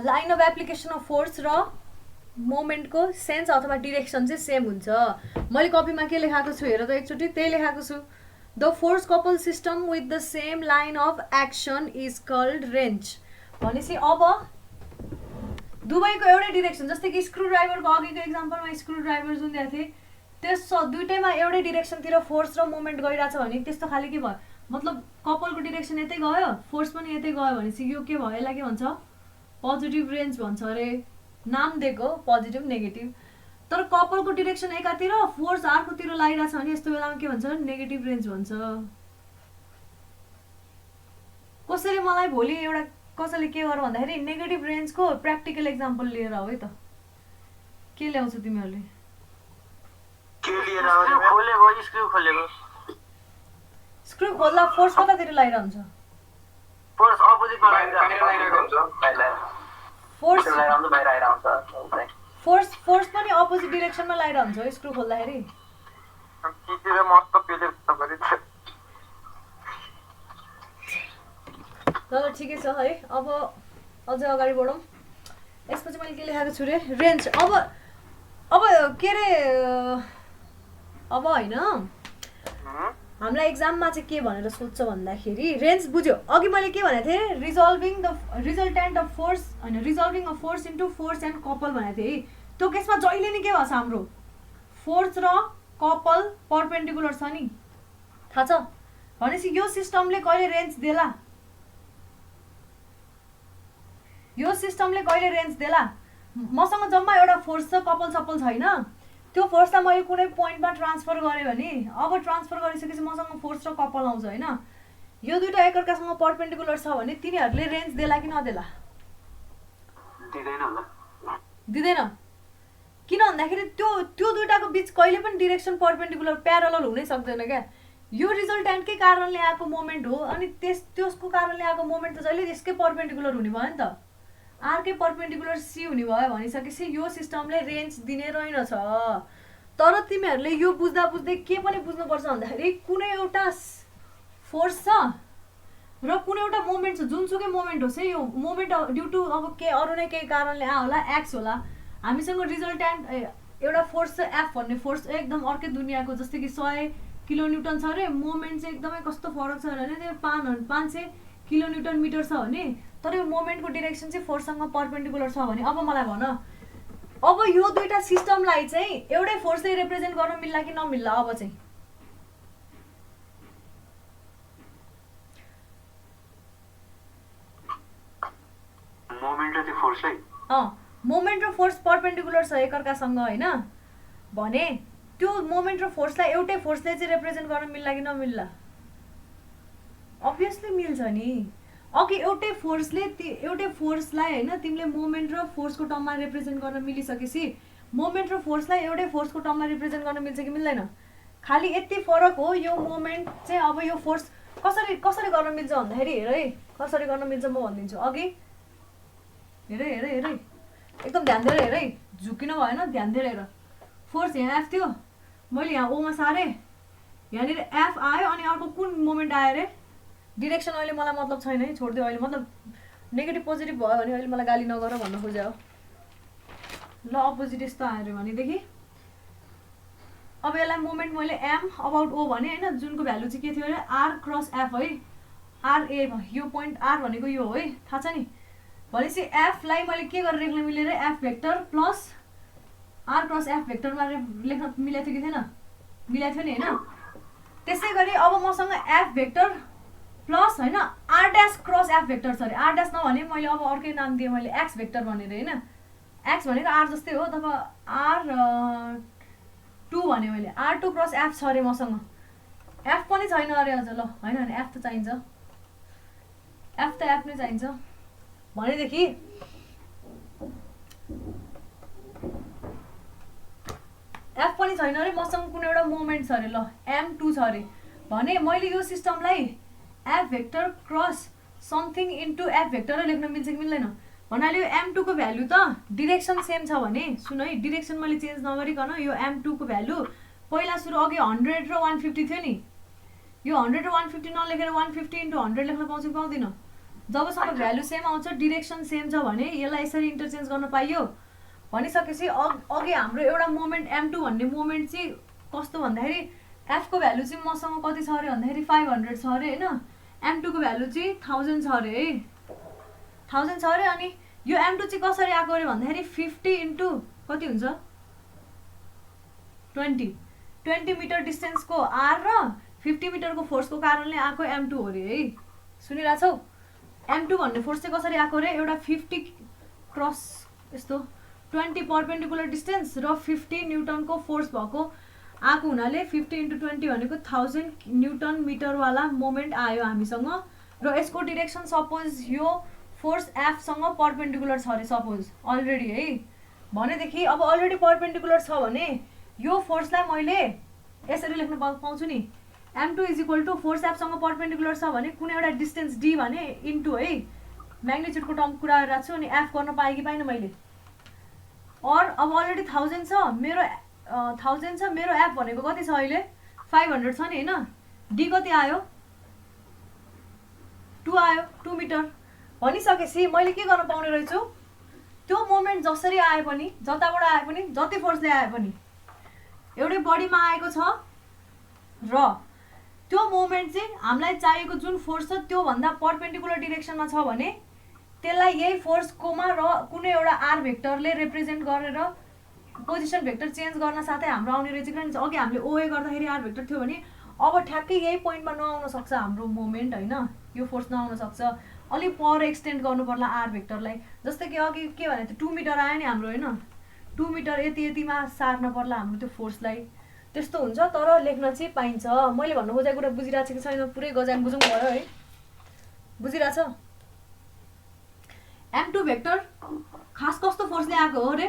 line of application of force र मोमेन्टको सेन्स अथवा डिरेक्सन चाहिँ सेम हुन्छ मैले कपीमा के लेखाएको छु हेर त एकचोटि त्यही लेखाएको छु the force couple system with the same line of action is called wrench भनेपछि अब दुवैको एउटै डिरेक्सन जस्तै कि स्क्रु ड्राइभरको अघिको इक्जाम्पलमा स्क्रु ड्राइभर जुन दिएको थिएँ त्यस दुइटैमा एउटै डिरेक्सनतिर फोर्स र मोमेन्ट गइरहेछ भने त्यस्तो खाले के भयो मतलब कपलको डिरेक्सन यतै गयो फोर्स पनि यतै गयो भनेपछि यो के भयो यसलाई के भन्छ पोजिटिभ रेन्ज भन्छ अरे नाम दिएको पोजिटिभ नेगेटिभ तर कपलको डिरेक्सन एकातिर फोर्स अर्कोतिर लागिरहेछ भने यस्तो बेलामा के भन्छ नेगेटिभ रेन्ज भन्छ कसैले मलाई भोलि एउटा कसैले के गर भन्दाखेरि नेगेटिभ रेन्जको प्र्याक्टिकल इक्जाम्पल लिएर आऊ है त के ल्याउँछ तिमीहरूले स्क्रु खोल्दा फोर्स कतातिर लागिरहेको हुन्छ फोर्स अपोजिटमा लागिरहेको हुन्छ फोर्स पनि अपोजिट डिरेक्सनमा लागिरहेको हुन्छ है स्क्रु खोल्दाखेरि ल ठिकै छ है अब अझै अगाडि बढौँ यसपछि मैले के लेखाएको छु रे रेन्ज अब के अरे अब होइन हामीलाई एक्जाममा चाहिँ के भनेर सोध्छ भन्दाखेरि रेन्ज बुझ्यो अघि मैले के भनेको थिएँ रिजल्टेन्ट अफ फोर्स होइन रिजल्भिङ of force into force and couple भनेको थिएँ है त्यो केसमा जहिले नै के भन्छ हाम्रो फोर्स र कपल परपेन्डिकुलर छ नि थाहा छ भनेपछि यो सिस्टमले कहिले रेन्ज देला मसँग जम्मा एउटा फोर्स छ कपल सपल छैन त्यो फोर्सलाई मैले कुनै पोइन्टमा ट्रान्सफर गरेँ भने अब ट्रान्सफर गरिसकेपछि मसँग फोर्स र कपल आउँछ होइन यो दुइटा एकअर्कासँग परपेन्डिकुलर छ भने तिनीहरूले रेन्ज देला कि नदेला दिँदैन किन भन्दाखेरि त्यो दुइटाको बिच कहिले पनि डिरेक्सन परपेन्डिकुलर प्यारलल हुनै सक्दैन क्या यो रिजल्टेन्टकै कारणले आएको मोमेन्ट हो अनि त्यसको कारणले आएको मोमेन्ट त जहिले त्यसकै परपेन्डिकुलर हुने भयो नि त आरकै परपेन्डिकुलर सी हुने भयो भनिसकेपछि यो सिस्टमले रेन्ज दिने रहेनछ तर तिमीहरूले यो बुझ्दा बुझ्दै के पनि बुझ्नुपर्छ भन्दाखेरि कुनै एउटा फोर्स छ र कुनै एउटा मोमेन्ट छ जुनसुकै मोमेन्ट होस् है यो मोमेन्ट ड्यु टु अब के अरू नै केही कारणले होला एक्स होला हामीसँग रिजल्टेन्ट एउटा फोर्स छ एफ भन्ने फोर्स एकदम अर्कै दुनियाँको जस्तै कि 100 किलोन्युटन छ अरे मोमेन्ट चाहिँ एकदमै कस्तो फरक छ भने त्यो 500 किलोन्युटन मिटर छ भने तर यो मोमेन्टको डिरेक्सन चाहिँ फोर्ससँग परपेन्डिकुलर छ भने अब मलाई भन अब यो दुईटा सिस्टमलाई चाहिँ एउटै फोर्सले रिप्रेजेन्ट गर्न मिल्ला कि नमिल्ला अब चाहिँ मोमेन्ट र फोर्स परपेन्डिकुलर छ एकअर्कासँग होइन भने त्यो मोमेन्ट र फोर्सलाई एउटै फोर्सले चाहिँ रिप्रेजेन्ट गर्न मिल्ला कि नमिल्ला अभियसली मिल्छ नि अघि एउटै फोर्सलाई होइन तिमीले मोमेन्ट र फोर्सको टर्ममा रिप्रेजेन्ट गर्न मिलिसकेपछि मोमेन्ट र फोर्सलाई एउटै फोर्सको टर्ममा रिप्रेजेन्ट गर्न मिल्छ कि मिल्दैन खालि यति फरक हो यो मोमेन्ट चाहिँ अब यो फोर्स कसरी गर्न मिल्छ भन्दाखेरि हेर है कसरी गर्न मिल्छ म भनिदिन्छु अघि हेर एकदम ध्यान दिएर हेर है झुकिनु भएन ध्यान दिएर हेर फोर्स यहाँ एफ थियो मैले यहाँ ओमा सारेँ यहाँनिर एफ आयो अनि अर्को कुन मोमेन्ट आयो अरे डिरेक्सन अहिले मलाई मतलब छैन है छोडिदियो अहिले मतलब नेगेटिभ पोजिटिभ भयो भने अहिले मलाई गाली नगर भन्न खोज्यो ल अपोजिट यस्तो आयो अरे भनेदेखि अब यसलाई मोमेन्ट मैले एम अबाउट ओ भने होइन जुनको भ्यालु चाहिँ के थियो अरे आर क्रस एफ है आर ए यो पोइन्ट आर भनेको यो हो है थाहा छ नि भनेपछि एफलाई मैले के गरेर लेख्न मिलेर F vector plus R cross F भेक्टरमा लेख्न मिलाएको थियो कि थिएन मिलाएको थियो नि होइन त्यसै गरी अब मसँग एफ भेक्टर प्लस होइन R dash cross F vector छ अरे आर ड्यास नभने मैले अब अर्कै नाम दिएँ मैले एक्स भेक्टर भनेर होइन एक्स भनेको आर जस्तै हो तब आर 2 भने मैले आर 2 क्रस एफ छ अरे मसँग एफ पनि छैन अरे अझ ल होइन भने एफ त चाहिन्छ एफ नै चाहिन्छ भनेदेखि एफ पनि छैन अरे मसँग कुनै एउटा मोमेन्ट छ अरे ल m2 छ अरे भने मैले यो सिस्टमलाई F vector cross something into F vector लेख्न मिल्छ कि मिल्दैन भन्नाले यो m2 को भ्यालु त डिरेक्सन सेम छ भने सुन है डिरेक्सन मैले चेन्ज नगरिकन यो m2 को भ्यालु पहिला सुरु अघि 100 र 150 थियो नि यो 100 र 150 नलेखेर 150 इन्टु 100 लेख्न पाउँछ कि पाउँदिन जबसम्म भ्यालु सेम आउँछ डिरेक्सन सेम छ भने यसलाई यसरी इन्टरचेन्ज गर्न पाइयो भनिसकेपछि अघि हाम्रो एउटा मोमेन्ट m2 भन्ने मोमेन्ट चाहिँ कस्तो भन्दाखेरि f को भ्यालु चाहिँ मसँग कति छ अरे भन्दाखेरि 500 छ अरे हैन m2 को भ्यालु चाहिँ 1000 छ अरे है 1000 छ अरे अनि यो m2 चाहिँ कसरी आको अरे भन्दाखेरि 50 इन्टु कति हुन्छ 20 मिटर डिस्टेन्सको r र 50 मिटरको फोर्सको कारणले आको m2 हो रे है सुनिरहेछौ m2 भन्ने फोर्स चाहिँ कसरी आको रे एउटा 50 क्रस यस्तो 20 पर्पेन्डिकुलर डिस्टेन्स र 50 न्युटनको फोर्स भएको आको हुनाले 50 इन्टु 20 भनेको 1000 न्युटन मिटरवाला मोमेन्ट आयो हामीसँग र यसको डिरेक्सन सपोज यो फोर्स एफ सँग पर्पेन्डिकुलर छ अरे सपोज अलरेडी है भनेदेखि अब अलरेडी पर्पेन्डिकुलर छ भने यो फोर्सलाई मैले यसरी लेख्न पाउँछु नि m2 is equal to force F सँग पर्पेन्डिकुलर छ भने कुनै एउटा डिस्टेन्स d भने इन्टु है म्याग्निट्युडको टर्म कुरा गरिरहेको छु अनि एफ गर्न पाएँ कि पाइनँ मैले और अब अलरेडी 1000 छ मेरो 1000 छ मेरो एफ भनेको कति छ अहिले 500 छ नि हैन डी कति आयो 2 आयो 2 मिटर भनिसकेपछि मैले के गर्न पाउने रहेछु त्यो मोमेन्ट जसरी आए पनि जताबाट आए पनि जति फोर्सले आए पनि एउटै बडीमा आएको छ र त्यो मोमेन्ट चाहिँ हामीलाई चाहिएको जुन फोर्स छ त्यो भन्दा पर्पेन्डिकुलर डिरेक्सनमा छ भने त्यसलाई यही फोर्सकोमा र कुनै एउटा आर भेक्टरले रिप्रेजेन्ट गरेर पोजिसन भेक्टर चेन्ज गर्न साथै हाम्रो आउने रहेछ किनभने अघि हामीले ओए गर्दाखेरि आर भेक्टर थियो भने अब ठ्याक्कै यही पोइन्टमा नआउन सक्छ हाम्रो मोमेन्ट हैन यो फोर्स नआउन सक्छ अलि पर एक्सटेन्ड गर्नु पर्ला आर भेक्टरलाई जस्तै कि अघि के भने 2 मिटर आयो नि हाम्रो हैन 2 मिटर यतिमा सार्न पर्ला हाम्रो त्यो फोर्सलाई त्यस्तो हुन्छ तर लेख्न चाहिँ पाइन्छ मैले भन्नु खोजेको कुरा बुझिरहेको छु कि छैन पुरै गजाङ बुझौँ भयो है बुझिरहेछ m2 भेक्टर खास कस्तो फोर्सले आएको हो रे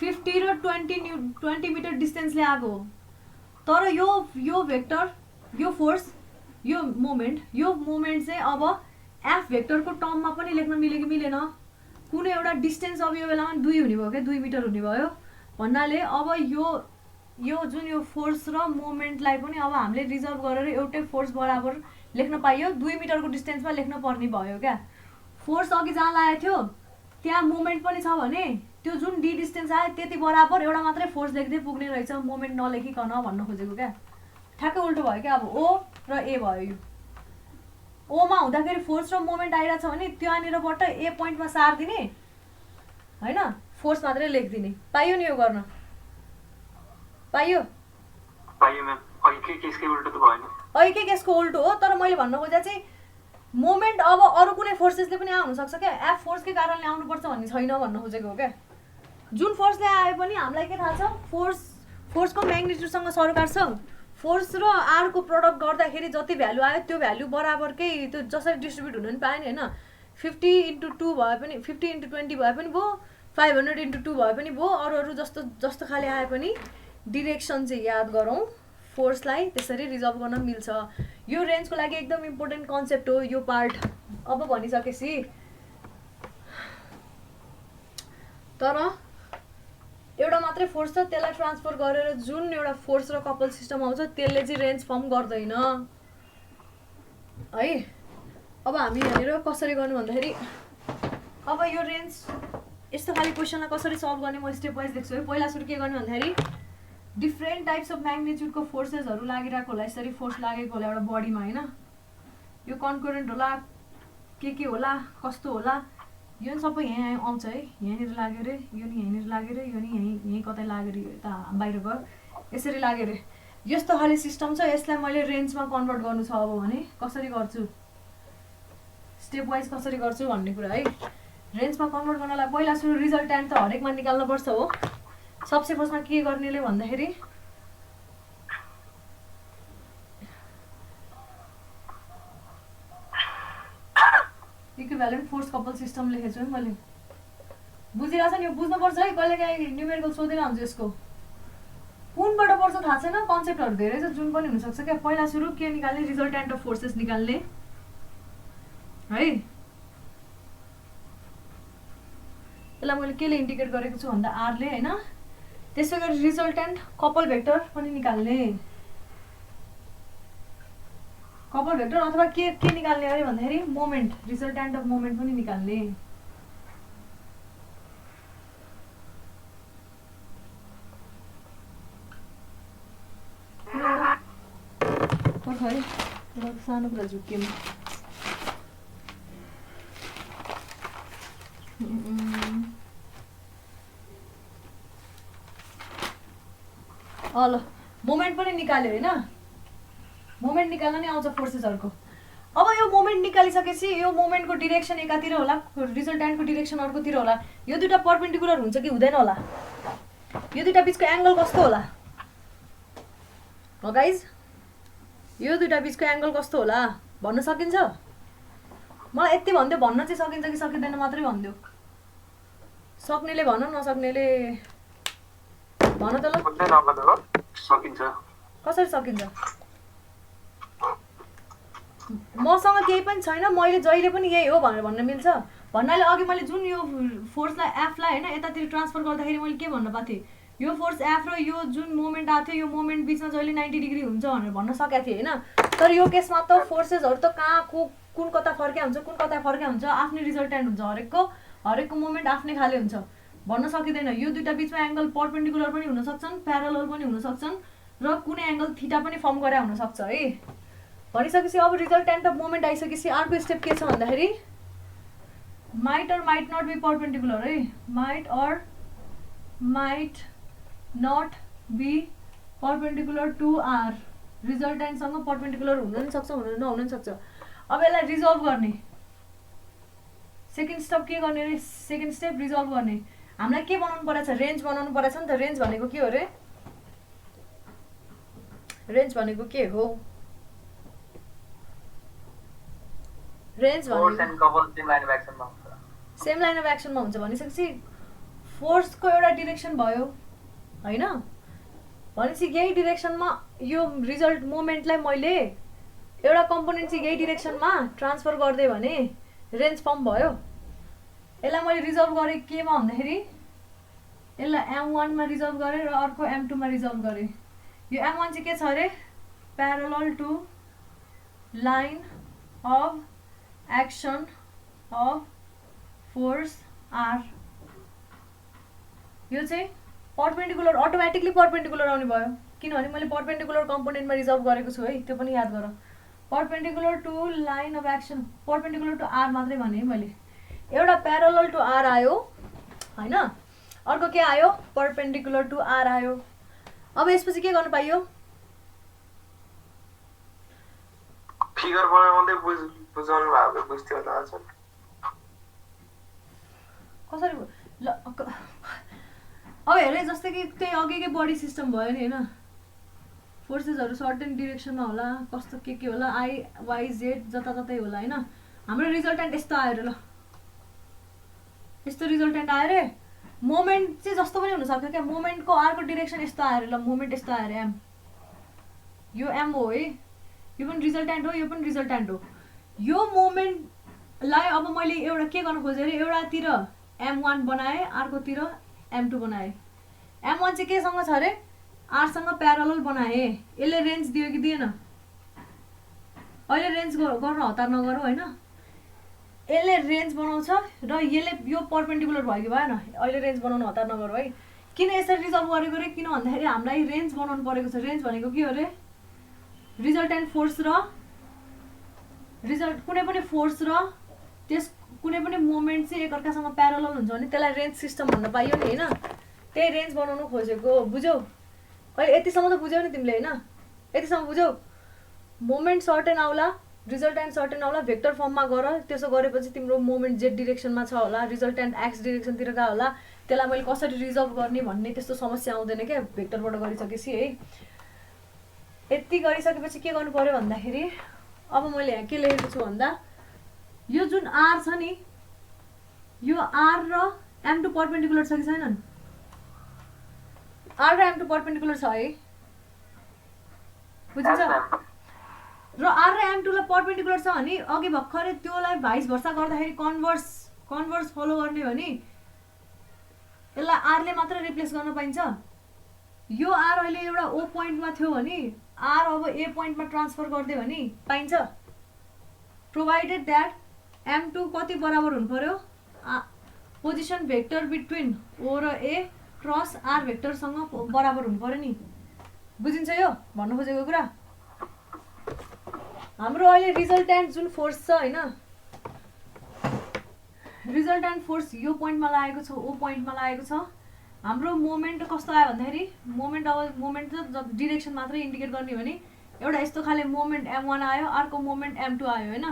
50 र 20 मिटर डिस्टेन्सले आएको हो तर यो भेक्टर यो फोर्स यो मोमेन्ट चाहिँ अब एफ भेक्टरको टर्ममा पनि लेख्न मिल्यो कि मिलेन कुनै एउटा डिस्टेन्स अब यो बेलामा 2 हुने भयो क्या 2 मिटर हुने भयो भन्नाले अब यो जुन यो फोर्स र मोमेन्टलाई पनि अब हामीले रिजर्भ गरेर एउटै फोर्स बराबर लेख्न पाइयो 2 मिटरको डिस्टेन्समा लेख्न पर्ने भयो क्या फोर्स अघि जहाँ लागेको थियो त्यहाँ मोमेन्ट पनि छ भने त्यो जुन डी डिस्टेन्स आयो त्यति बराबर एउटा मात्रै फोर्स लेख्दै पुग्ने रहेछ मोमेन्ट नलेखिकन भन्न खोजेको क्या ठ्याक्कै उल्टो भयो क्या अब ओ र ए भयो यो ओमा हुँदाखेरि फोर्स र मोमेन्ट आइरहेछ भने त्यहाँनिरबाट ए पोइन्टमा सार्दिने हैन फोर्स मात्रै लेखिदिने पाइयो नि यो गर्न पाइयो म्याम अहिले केसको उल्टो त भएन अहिले केसको उल्टो हो तर मैले भन्न खोजे चाहिँ मोमेन्ट अब अरू कुनै फोर्सेसले पनि आउन सक्छ क्या एफ फोर्सकै कारणले आउनुपर्छ भन्ने छैन भन्न खोजेको हो क्या जुन फोर्सले आए पनि हामीलाई के थाहा छ फोर्सको म्याग्निट्युडसँग सरकार छ फोर्स र आर को प्रोडक्ट गर्दाखेरि जति भ्यालु आयो त्यो भ्यालु बराबरकै त्यो जसरी डिस्ट्रिब्युट हुन नि पायो नि हैन 50 इन्टु 2 भए पनि 50 इन्टु 20 भए पनि भयो 500 इन्टु 2 भए पनि भयो अरू जस्तो खाले आए पनि डिरेक्सन चाहिँ याद गरौँ फोर्सलाई त्यसरी रिजर्भ गर्न मिल्छ यो रेन्जको लागि एकदम इम्पोर्टेन्ट कन्सेप्ट हो यो पार्ट अब भनिसकेपछि तर एउटा मात्रै फोर्स छ त्यसलाई ट्रान्सफर गरेर जुन एउटा फोर्स र कपल सिस्टम आउँछ त्यसले चाहिँ रेन्ज फर्म गर्दैन है अब हामी यहाँनिर कसरी गर्नु भन्दाखेरि अब यो रेन्ज यस्तो खाली क्वेसनलाई कसरी सल्भ गर्ने म स्टेप वाइज देख्छु है पहिला सुरु के गर्ने भन्दाखेरि डिफ्रेन्ट टाइप्स अफ म्याग्निट्युडको फोर्सेसहरू लागिरहेको होला यसरी फोर्स लागेको होला एउटा बडीमा हैन यो कन्करेन्ट होला के होला कस्तो होला यो सबै यहाँ आउँछ है यहाँनिर लाग्यो रे यो नि यहाँनिर लाग्यो रे यो नि यहीँ कतै लाग्यो रे यता बाहिर गयो यसरी लाग्यो रे यस्तो खाले सिस्टम छ यसलाई मैले रेन्जमा कन्भर्ट गर्नु छ अब भने कसरी गर्छु स्टेप वाइज कसरी गर्छु भन्ने कुरा है रेन्जमा कन्भर्ट गर्नलाई पहिला सुरु रिजल्टेन्ट त हरेकमा निकाल्नु पर्छ हो सबसे फर्स्टमा के गर्नेले भन्दाखेरि इक्विभ्यालेन्ट फोर्स कपल सिस्टम लेखेको छु है मैले। बुझिरहेछ नि? यो बुझ्नुपर्छ है, कहिलेकाहीँ न्युमेरिकल सोधेर हुन्छ यसको। कुनबाट पर्छ थाहा छैन, कन्सेप्टहरू धेरै छ जुन पनि हुनसक्छ क्या। पहिला सुरु के निकाल्ने, रिजल्टेन्ट अफ फोर्सेस निकाल्ने है। यसलाई मैले केले इन्डिकेट गरेको छु भन्दा आरले होइन। त्यसै गरी रिजल्टेन्ट कपल भेक्टर पनि निकाल्ने, कपल भेक्टर अथवा के निकाल्ने अरे भन्दाखेरि मोमेन्ट, रिजल्टेन्ट अफ मोमेन्ट पनि निकाल्ने। है सानो कुरा झुक्कियो ल मोमेन्ट पनि निकाल्यो होइन। मोमेन्ट निकाल्न नै आउँछ फोर्सेसहरूको। अब यो मोमेन्ट निकालिसकेपछि यो मोमेन्टको डिरेक्सन एकातिर होला, रिजल्टेन्टको डिरेक्सन अर्कोतिर होला। यो दुईटा परपेन्डिकुलर हुन्छ कि हुँदैन होला? यो दुईटा बिचको एङ्गल कस्तो होला गाइज? यो दुईटा बिचको एङ्गल कस्तो होला भन्न सकिन्छ? मलाई यति भन्दियो, भन्न चाहिँ सकिन्छ कि सकिँदैन मात्रै भन्दियो। सक्नेले भन, नसक्नेले भन त ल। सकिन्छ। कसरी सकिन्छ? मसँग केही पनि छैन, मैले जहिले पनि यही हो भनेर भन्न मिल्छ? भन्नाले अघि मैले जुन यो फोर्सलाई एफलाई होइन यतातिर ट्रान्सफर गर्दाखेरि मैले के भन्न पाएको थिएँ, यो फोर्स एफ र यो जुन मोमेन्ट आएको थियो यो मोमेन्ट बिचमा जहिले 90 डिग्री हुन्छ भनेर भन्न सकेको थिएँ होइन। तर यो केसमा त फोर्सेसहरू त कहाँ कुन कता फर्किया हुन्छ, कुन कता फर्किया हुन्छ, आफ्नै रिजल्टेन्ट हुन्छ। हरेकको मोमेन्ट आफ्नै खाले हुन्छ, भन्न सकिँदैन। यो दुईटा बिचमा एङ्गल परपेन्डिकुलर पनि हुन सक्छन्, प्यारलल पनि हुन सक्छन् र कुनै एङ्गल थीटा पनि फर्म गरे हुन सक्छ है। भनिसकेपछि अब रिजल्टेन्ट अफ मोमेन्ट आइसकेपछि अर्को स्टेप के छ भन्दाखेरि might or might not be perpendicular है। Might or might not be perpendicular to R. रिजल्टेन्टसँग परपेन्डिकुलर हुन पनि सक्छ, हुन नहुन पनि सक्छ। अब यसलाई रिजल्भ गर्ने सेकेन्ड स्टेप के गर्ने रे? सेकेन्ड स्टेप रिजल्भ गर्ने। हामीलाई के बनाउनु परेछ? रेन्ज बनाउनु परेछ नि त। रेन्ज भनेको के हो रे? रेन्ज भनेको के हो? रेन्ज भनेको सेम लाइन अफ एक्सनमा हुन्छ भनिसकेपछि फोर्सको एउटा डिरेक्सन भयो होइन। भनेपछि यही डिरेक्सनमा यो रिजल्ट मोमेन्टलाई मैले एउटा कम्पोनेन्ट चाहिँ यही डिरेक्सनमा ट्रान्सफर गरिदिएँ भने रेन्ज फर्म भयो। यसलाई मैले रिजल्भ गरेँ केमा भन्दाखेरि यसलाई M1 मा रिजल्भ गरेँ र अर्को M2 मा रिजल्भ गरेँ। यो M1 चाहिँ के छ अरे? Parallel to line of action of force R. यो चाहिँ परपेन्डिकुलर, अटोमेटिकली परपेन्डिकुलर आउने भयो किनभने मैले परपेन्डिकुलर कम्पोनेन्टमा रिजल्भ गरेको छु है। त्यो पनि याद गर। Perpendicular to line of action, perpendicular to R मात्रै भने मैले। एउटा प्यारलल टु आर आयो होइन, अर्को के आयो? परपेन्डिकुलर टु आर आयो। अब यसपछि के गर्नु पाइयो? फिगर बनाउँदै बुझाउनु भएको बुझ्थ्यो होला अझ कसरी ल। अब हेरे जस्तै कि त्यही अघिकै बडी सिस्टम भयो नि होइन। फोर्सेसहरू सर्टेन डिरेक्सनमा होला, कस्तो के होला, आई वाइ जेड जताततै होला होइन। हाम्रो रिजल्टेन्ट यस्तो आयो अरे। ल यस्तो रिजल्टेन्ट आयो अरे। मोमेन्ट चाहिँ जस्तो पनि हुनसक्छ क्या। मोमेन्टको अर्को डिरेक्सन यस्तो आयो अरे। ल मोमेन्ट यस्तो आयो अरे एम। यो एम हो है, यो पनि रिजल्टेन्ट हो, यो पनि रिजल्टेन्ट हो। यो मोमेन्टलाई अब मैले एउटा के गर्नु खोजेँ अरे, एउटातिर M1 बनाएँ, अर्कोतिर M2 बनाएँ। M1 चाहिँ केसँग छ अरे? आरसँग प्यारलल बनाएँ। यसले रेन्ज दियो कि दिएन? अहिले रेन्ज गर्न हतार नगरौँ होइन। यसले रेन्ज बनाउँछ र यसले यो परपेन्डिकुलर भयो कि भएन? अहिले रेन्ज बनाउनु हतार नगरौँ है। किन यसरी रिजल्भ गरेको रे? किन भन्दाखेरि हामीलाई रेन्ज बनाउनु परेको छ। रेन्ज भनेको के हो अरे? रिजल्टेन्ट फोर्स र कुनै पनि फोर्स र त्यस कुनै पनि मोमेन्ट चाहिँ एकअर्कासँग प्यारलल हुन्छ भने त्यसलाई रेन्ज सिस्टम भन्न पाइयो नि होइन। त्यही रेन्ज बनाउनु खोजेको। बुझ्यौ? अहिले यतिसम्म त बुझ्यौ नि तिमीले होइन? यतिसम्म बुझ्यौ? मोमेन्ट सर्टेन आउला, रिजल्टेन्ट सर्टेन आउला, भेक्टर फर्ममा गर। त्यसो गरेपछि तिम्रो मोमेन्ट जेड डिरेक्सनमा छ होला, रिजल्टेन्ट एक्स डिरेक्सनतिर गयो होला। त्यसलाई मैले कसरी रिजल्भ गर्ने भन्ने त्यस्तो समस्या आउँदैन क्या भेक्टरबाट गरिसकेपछि है। यति गरिसकेपछि के गर्नु पर्यो भन्दाखेरि अब मैले यहाँ के लेखेको छु भन्दा यो जुन आर छ नि यो आर र m2 परपेन्डिकुलर छ कि छैनन् आर र m2 परपेन्डिकुलर छ है बुझिन्छ र आर र m2 लाई परपेन्डिकुलर छ भने अघि भर्खरै त्योलाई भाइस भर्सा गर्दाखेरि कन्भर्स फलो गर्ने हो नि यसलाई आर ले मात्र रिप्लेस गर्न पाइन्छ यो आर अहिले एउटा ओ पोइन्टमा थियो भने आर अब ए पोइन्टमा ट्रान्सफर गरिदियो भने पाइन्छ प्रोभाइडेड दैट m2 कति बराबर हुनु पर्यो पोजिसन भेक्टर बिट्विन ओ र ए क्रस आर भेक्टरसँग बराबर हुनु पर्यो नि बुझिन्छ यो भन्नु खोजेको कुरा हाम्रो अहिले रिजल्टेन्ट जुन फोर्स छ हैन रिजल्टेन्ट फोर्स यो पोइन्टमा लागेको छ ओ पोइन्टमा लागेको छ हाम्रो मोमेन्ट कस्तो आयो भन्दाखेरि मोमेन्ट त डिरेक्सन मात्रै इन्डिकेट गर्ने भने एउटा यस्तो खाले मोमेन्ट m1 आयो अर्को मोमेन्ट m2 आयो हैन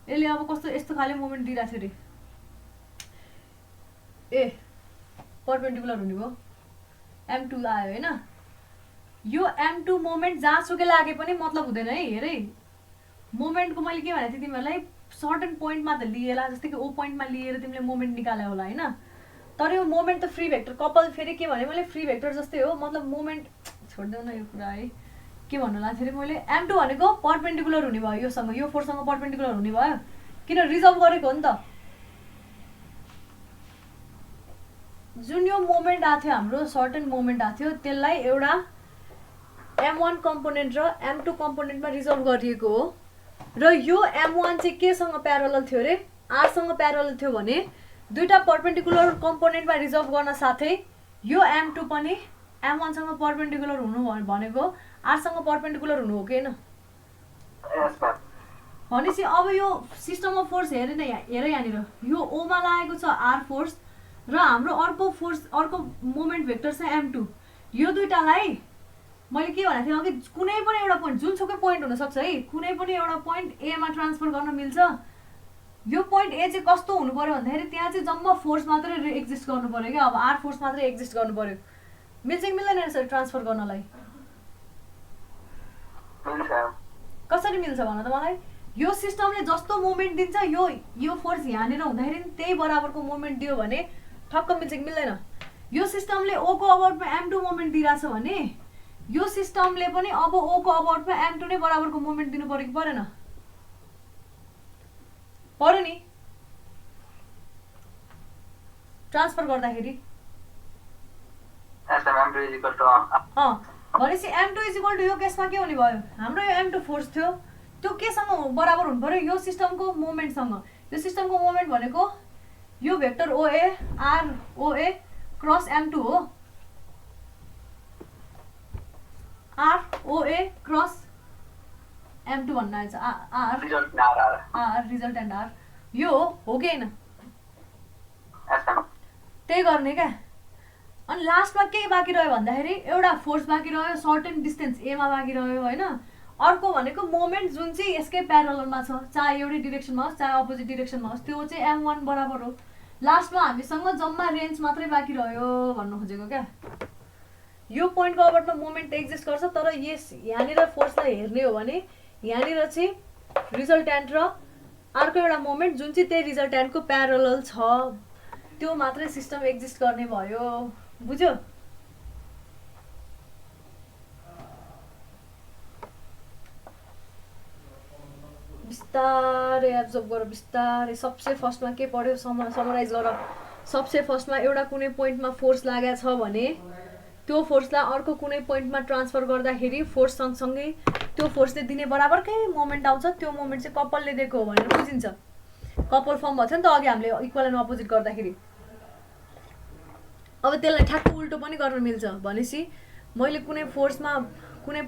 यसले अब कस्तो यस्तो खाले मोमेन्ट दिइराथ्यो रे ए परपेन्डिकुलर हुने भयो m2 आयो हैन यो m2 मोमेन्ट जहाँसुकै लागे पनि मतलब हुँदैन है हेरै मोमेन्टको मैले के भनेको थिएँ तिमीहरूलाई सर्टेन पोइन्टमा त लिएला जस्तै कि ओ पोइन्टमा लिएर तिमीले मोमेन्ट निकाल्यो होला हैन तर यो मोमेन्ट त फ्री भेक्टर कपल फेरि के भने मैले फ्री भेक्टर जस्तै हो मतलब मोमेन्ट छोड्देऊ न यो कुरा है के भन्नु लाग्थ्यो रे मैले m2 भनेको परपेन्डिकुलर हुने भयो योसँग यो फोर्ससँग परपेन्डिकुलर हुने भयो किन रिजर्भ गरेको हो नि त जुन यो मोमेन्ट आथ्यो हाम्रो सर्टेन मोमेन्ट आथ्यो त्यसलाई एउटा m1 कम्पोनेन्ट र m2 कम्पोनेन्टमा रिजर्भ गरिएको हो र यो m1 चाहिँ केसँग प्यारलल थियो रे r सँग प्यारलल थियो भने दुईटा परपेन्डिकुलर कम्पोनेन्टमा रिजर्भ गर्न साथै यो m2 पनि m1 सँग परपेन्डिकुलर हुनु भनेको r सँग परपेन्डिकुलर हुनु हो कि हैन भनेपछि अब यो सिस्टम अफ फोर्स हेर यहाँनिर यो ओ मा लागेको छ r फोर्स र हाम्रो अर्को मोमेन्ट भेक्टर छ m2 यो दुईटालाई मैले के भनेको थिएँ अघि कुनै पनि एउटा पोइन्ट जुनसुकै पोइन्ट हुन सक्छ है कुनै पनि एउटा पोइन्ट ए मा ट्रान्सफर गर्न मिल्छ यो पोइन्ट ए चाहिँ कस्तो हुनु पर्यो भन्दाखेरि त्यहाँ चाहिँ जम्मा फोर्स मात्रै एक्जिस्ट गर्नु पर्यो क्या अब आर फोर्स मात्रै एक्जिस्ट गर्नु पर्यो मिल्छ कि मिल्दैन यसरी ट्रान्सफर गर्नलाई कसरी मिल्छ भन त मलाई यो सिस्टमले जस्तो मोमेन्ट दिन्छ यो फोर्स यहाँनिर हुँदाखेरि त्यही बराबरको मोमेन्ट दियो भने ठक्क मिल्छ कि मिल्दैन यो सिस्टमले ओ को अबाउटमा m2 मोमेन्ट दिइराछ भने यो सिस्टमले पनि अब ओ को अबाउटमा m2 नै बराबरको मोमेन्ट दिनु पर्यो कि परेन पर्यो नि ट्रान्सफर गर्दाखेरि भनेपछि m2 यो केसमा के हुने भयो हाम्रो यो m2 फोर्स थियो त्यो केसँग बराबर हुनु पर्यो यो सिस्टमको मोमेन्टसँग यो सिस्टमको मोमेन्ट भनेको यो भेक्टर ओए आर ओए क्रस m2 हो आर ओए क्रस m2 भन्न आएछ आर रिजल्टेन्ट आर यो हो कि हैन त्यही गर्ने क्या अनि लास्टमा के बाँकी रह्यो भन्दाखेरि एउटा फोर्स बाँकी रह्यो सर्टेन डिस्टेन्स ए मा बाँकी रह्यो हैन अर्को भनेको मोमेन्ट जुन चाहिँ यसकै प्यारललमा छ चाहे एउटै डिरेक्सनमा होस् चाहे अपोजिट डिरेक्सनमा होस् त्यो चाहिँ m1 बराबर हो लास्टमा हामीसँग जम्मा रेन्ज मात्रै बाँकी रह्यो भन्नु खोजेको क्या यो पोइन्टको अबाउटमा मोमेन्ट एक्जिस्ट गर्छ तर यस यहाँनिर फोर्सलाई हेर्ने हो भने यहाँनिर चाहिँ रिजल्टेन्ट र अर्को एउटा मोमेन्ट जुन चाहिँ त्यही रिजल्टेन्टको प्यारलल छ त्यो मात्रै सिस्टम एक्जिस्ट गर्ने भयो बुझ्यो बिस्तारै एब्जर्भ गर बिस्तारै सबसे फर्स्टमा के पढ्यो समराइज गर सबसे फर्स्टमा एउटा कुनै पोइन्टमा फोर्स लागेको छ भने त्यो फोर्सलाई अर्को कुनै पोइन्टमा ट्रान्सफर गर्दाखेरि फोर्स सँगसँगै त्यो फोर्सले दिने बराबरकै मोमेन्ट आउँछ त्यो मोमेन्ट चाहिँ कपलले दिएको हो भनेर बुझिन्छ कपल फर्म भएको छ नि त अघि हामीले इक्वल एन्ड अपोजिट गर्दाखेरि अब त्यसलाई ठ्याक्क उल्टो पनि गर्न मिल्छ भनेपछि मैले कुनै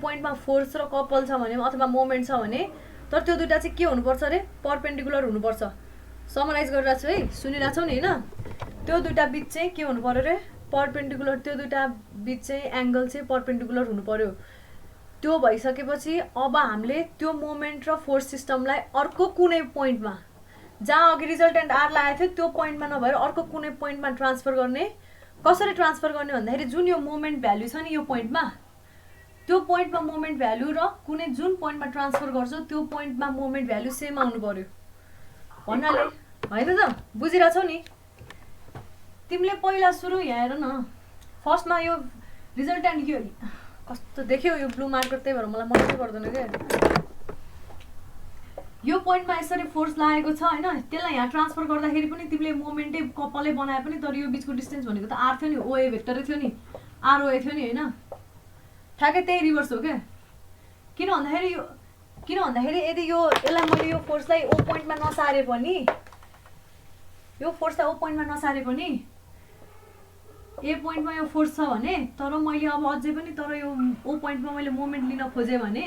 पोइन्टमा फोर्स र कपल छ भने अथवा मोमेन्ट छ भने तर त्यो दुईटा चाहिँ के हुनुपर्छ अरे परपेन्डिकुलर हुनुपर्छ समराइज गरिरहेको छु है सुनिरहेछौ नि हैन त्यो दुईटा बीच चाहिँ के हुनु पर्यो रे परपेन्डिकुलर त्यो दुईटा बीच चाहिँ एंगल चाहिँ परपेन्डिकुलर हुनु पर्यो त्यो भइसकेपछि अब हामीले त्यो मोमेन्ट र फोर्स सिस्टमलाई अर्को कुनै पोइन्टमा जहाँ अघि रिजल्टेन्ट आर लागेको थियो त्यो पोइन्टमा नभएर अर्को कुनै पोइन्टमा ट्रान्सफर गर्ने कसरी ट्रान्सफर गर्ने भन्दाखेरि जुन यो मोमेन्ट भ्यालु छ नि यो पोइन्टमा त्यो पोइन्टमा मोमेन्ट भ्यालु र कुनै जुन पोइन्टमा ट्रान्सफर गर्छ त्यो पोइन्टमा मोमेन्ट भ्यालु सेम आउनु पर्यो भन्नाले होइन त बुझिरहेछौ नि तिमीले पहिला सुरु यहाँ हेर न फर्स्टमा यो रिजल्टेन्ट यो कस्तो देख्यौ यो ब्लू मार्कर त्यही भएर मलाई मनकै पर्दैन क्या यो पोइन्टमा यसरी फोर्स लागेको छ होइन त्यसलाई यहाँ ट्रान्सफर गर्दाखेरि पनि तिमीले मोमेन्टै कपालले बनाए पनि तर यो बिचको डिस्टेन्स भनेको त आर थियो नि ओए भेक्टरै थियो नि आरओए थियो नि होइन ठ्याक्कै त्यही रिभर्स हो क्या किन भन्दाखेरि यदि यसलाई मैले यो फोर्सलाई ओ पोइन्टमा नसारे पनि यो फोर्सलाई ओ पोइन्टमा नसारे पनि ए पोइन्टमा यो फोर्स छ भने तर मैले अब अझै पनि तर यो ओ पोइन्टमा मैले मोमेन्ट लिन खोजेँ भने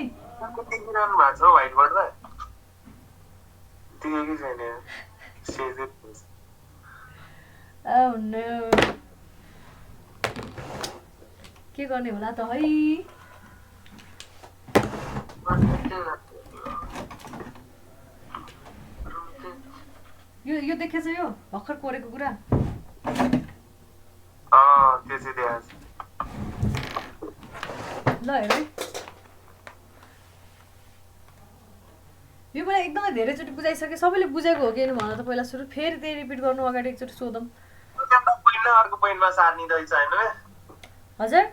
के गर्ने होला त है यो देखेछ यो भर्खर कोरेको कुरा ल हेर है यो मलाई एकदमै धेरैचोटि बुझाइसकेँ सबैले बुझेको हो कि भन त पहिला सुरु फेरि त्यही रिपिट गर्नु अगाडि एकचोटि सोधौँ अर्को पोइन्टमा सार्ने रहेछ होइन हजुर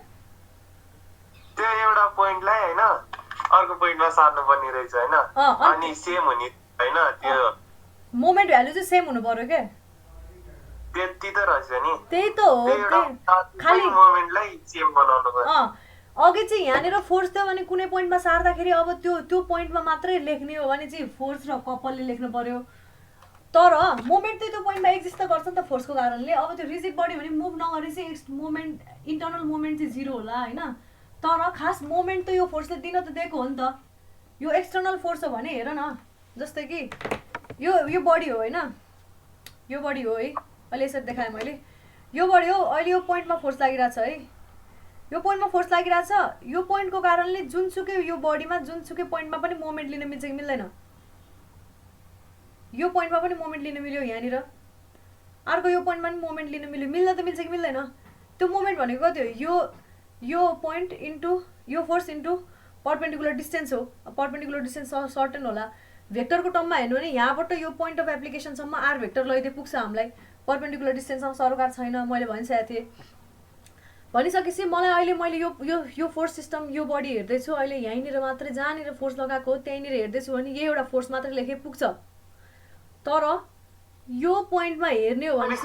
त्यो एउटा पोइन्टलाई होइन अर्को पोइन्टमा सार्नु पर्ने रहेछ होइन अनि सेम हुने होइन त्यो मोमेन्ट भ्यालु चाहिँ सेम हुनु पर्यो क्या त्यति त रहेछ नि त्यही त हो खाली मोमेन्टलाई सेम बनाउनु पर्यो अघि चाहिँ यहाँनिर फोर्स थियो भने कुनै पोइन्टमा सार्दाखेरि अब त्यो पोइन्टमा मात्रै लेख्ने हो भने चाहिँ फोर्स र कपालले लेख्नु पर्यो तर मोमेन्ट चाहिँ त्यो पोइन्टमा एक्जिस्ट त गर्छ नि त फोर्सको कारणले अब त्यो रिजिड बडी भने मुभ नगरे चाहिँ मोमेन्ट इन्टरनल मोमेन्ट चाहिँ जिरो होला होइन तर खास मोमेन्ट त यो फोर्सले दिन त दिएको हो नि त यो एक्सटर्नल फोर्स हो भने हेर न जस्तै कि यो बडी हो होइन यो बडी हो है अहिले यसरी देखाएँ मैले यो बडी हो अहिले यो पोइन्टमा फोर्स लागिरहेछ है यो पोइन्टमा फोर्स लागिरहेछ यो पोइन्टको कारणले जुनसुकै यो बडीमा जुनसुकै पोइन्टमा पनि मोमेन्ट लिन मिल्छ कि मिल्दैन यो पोइन्टमा पनि मोमेन्ट लिन मिल्यो यहाँनिर अर्को यो पोइन्टमा पनि मोमेन्ट लिन मिल्यो मिल्न त मिल्छ कि मिल्दैन त्यो मोमेन्ट भनेको कति हो यो पोइन्ट इन्टु यो फोर्स इन्टु पर्पेन्डिकुलर डिस्टेन्स हो पर्पेन्डिकुलर डिस्टेन्स सर्टेन होला भेक्टरको टर्ममा हेर्नु भने यहाँबाट यो पोइन्ट अफ एप्लिकेसनसम्म आर भेक्टर लैदिए पुग्छ हामीलाई पर्पेन्डिकुलर डिस्टेन्समा सरोकार छैन मैले भनिसकेको थिएँ भनिसकेपछि मलाई अहिले यो फोर्स सिस्टम यो बडी हेर्दैछु अहिले यहीँनिर मात्रै जहाँनिर फोर्स लगाएको हो त्यहीँनिर हेर्दैछु भने यही एउटा फोर्स मात्रै लेखे पुग्छ तर यो पोइन्टमा हेर्ने हो भने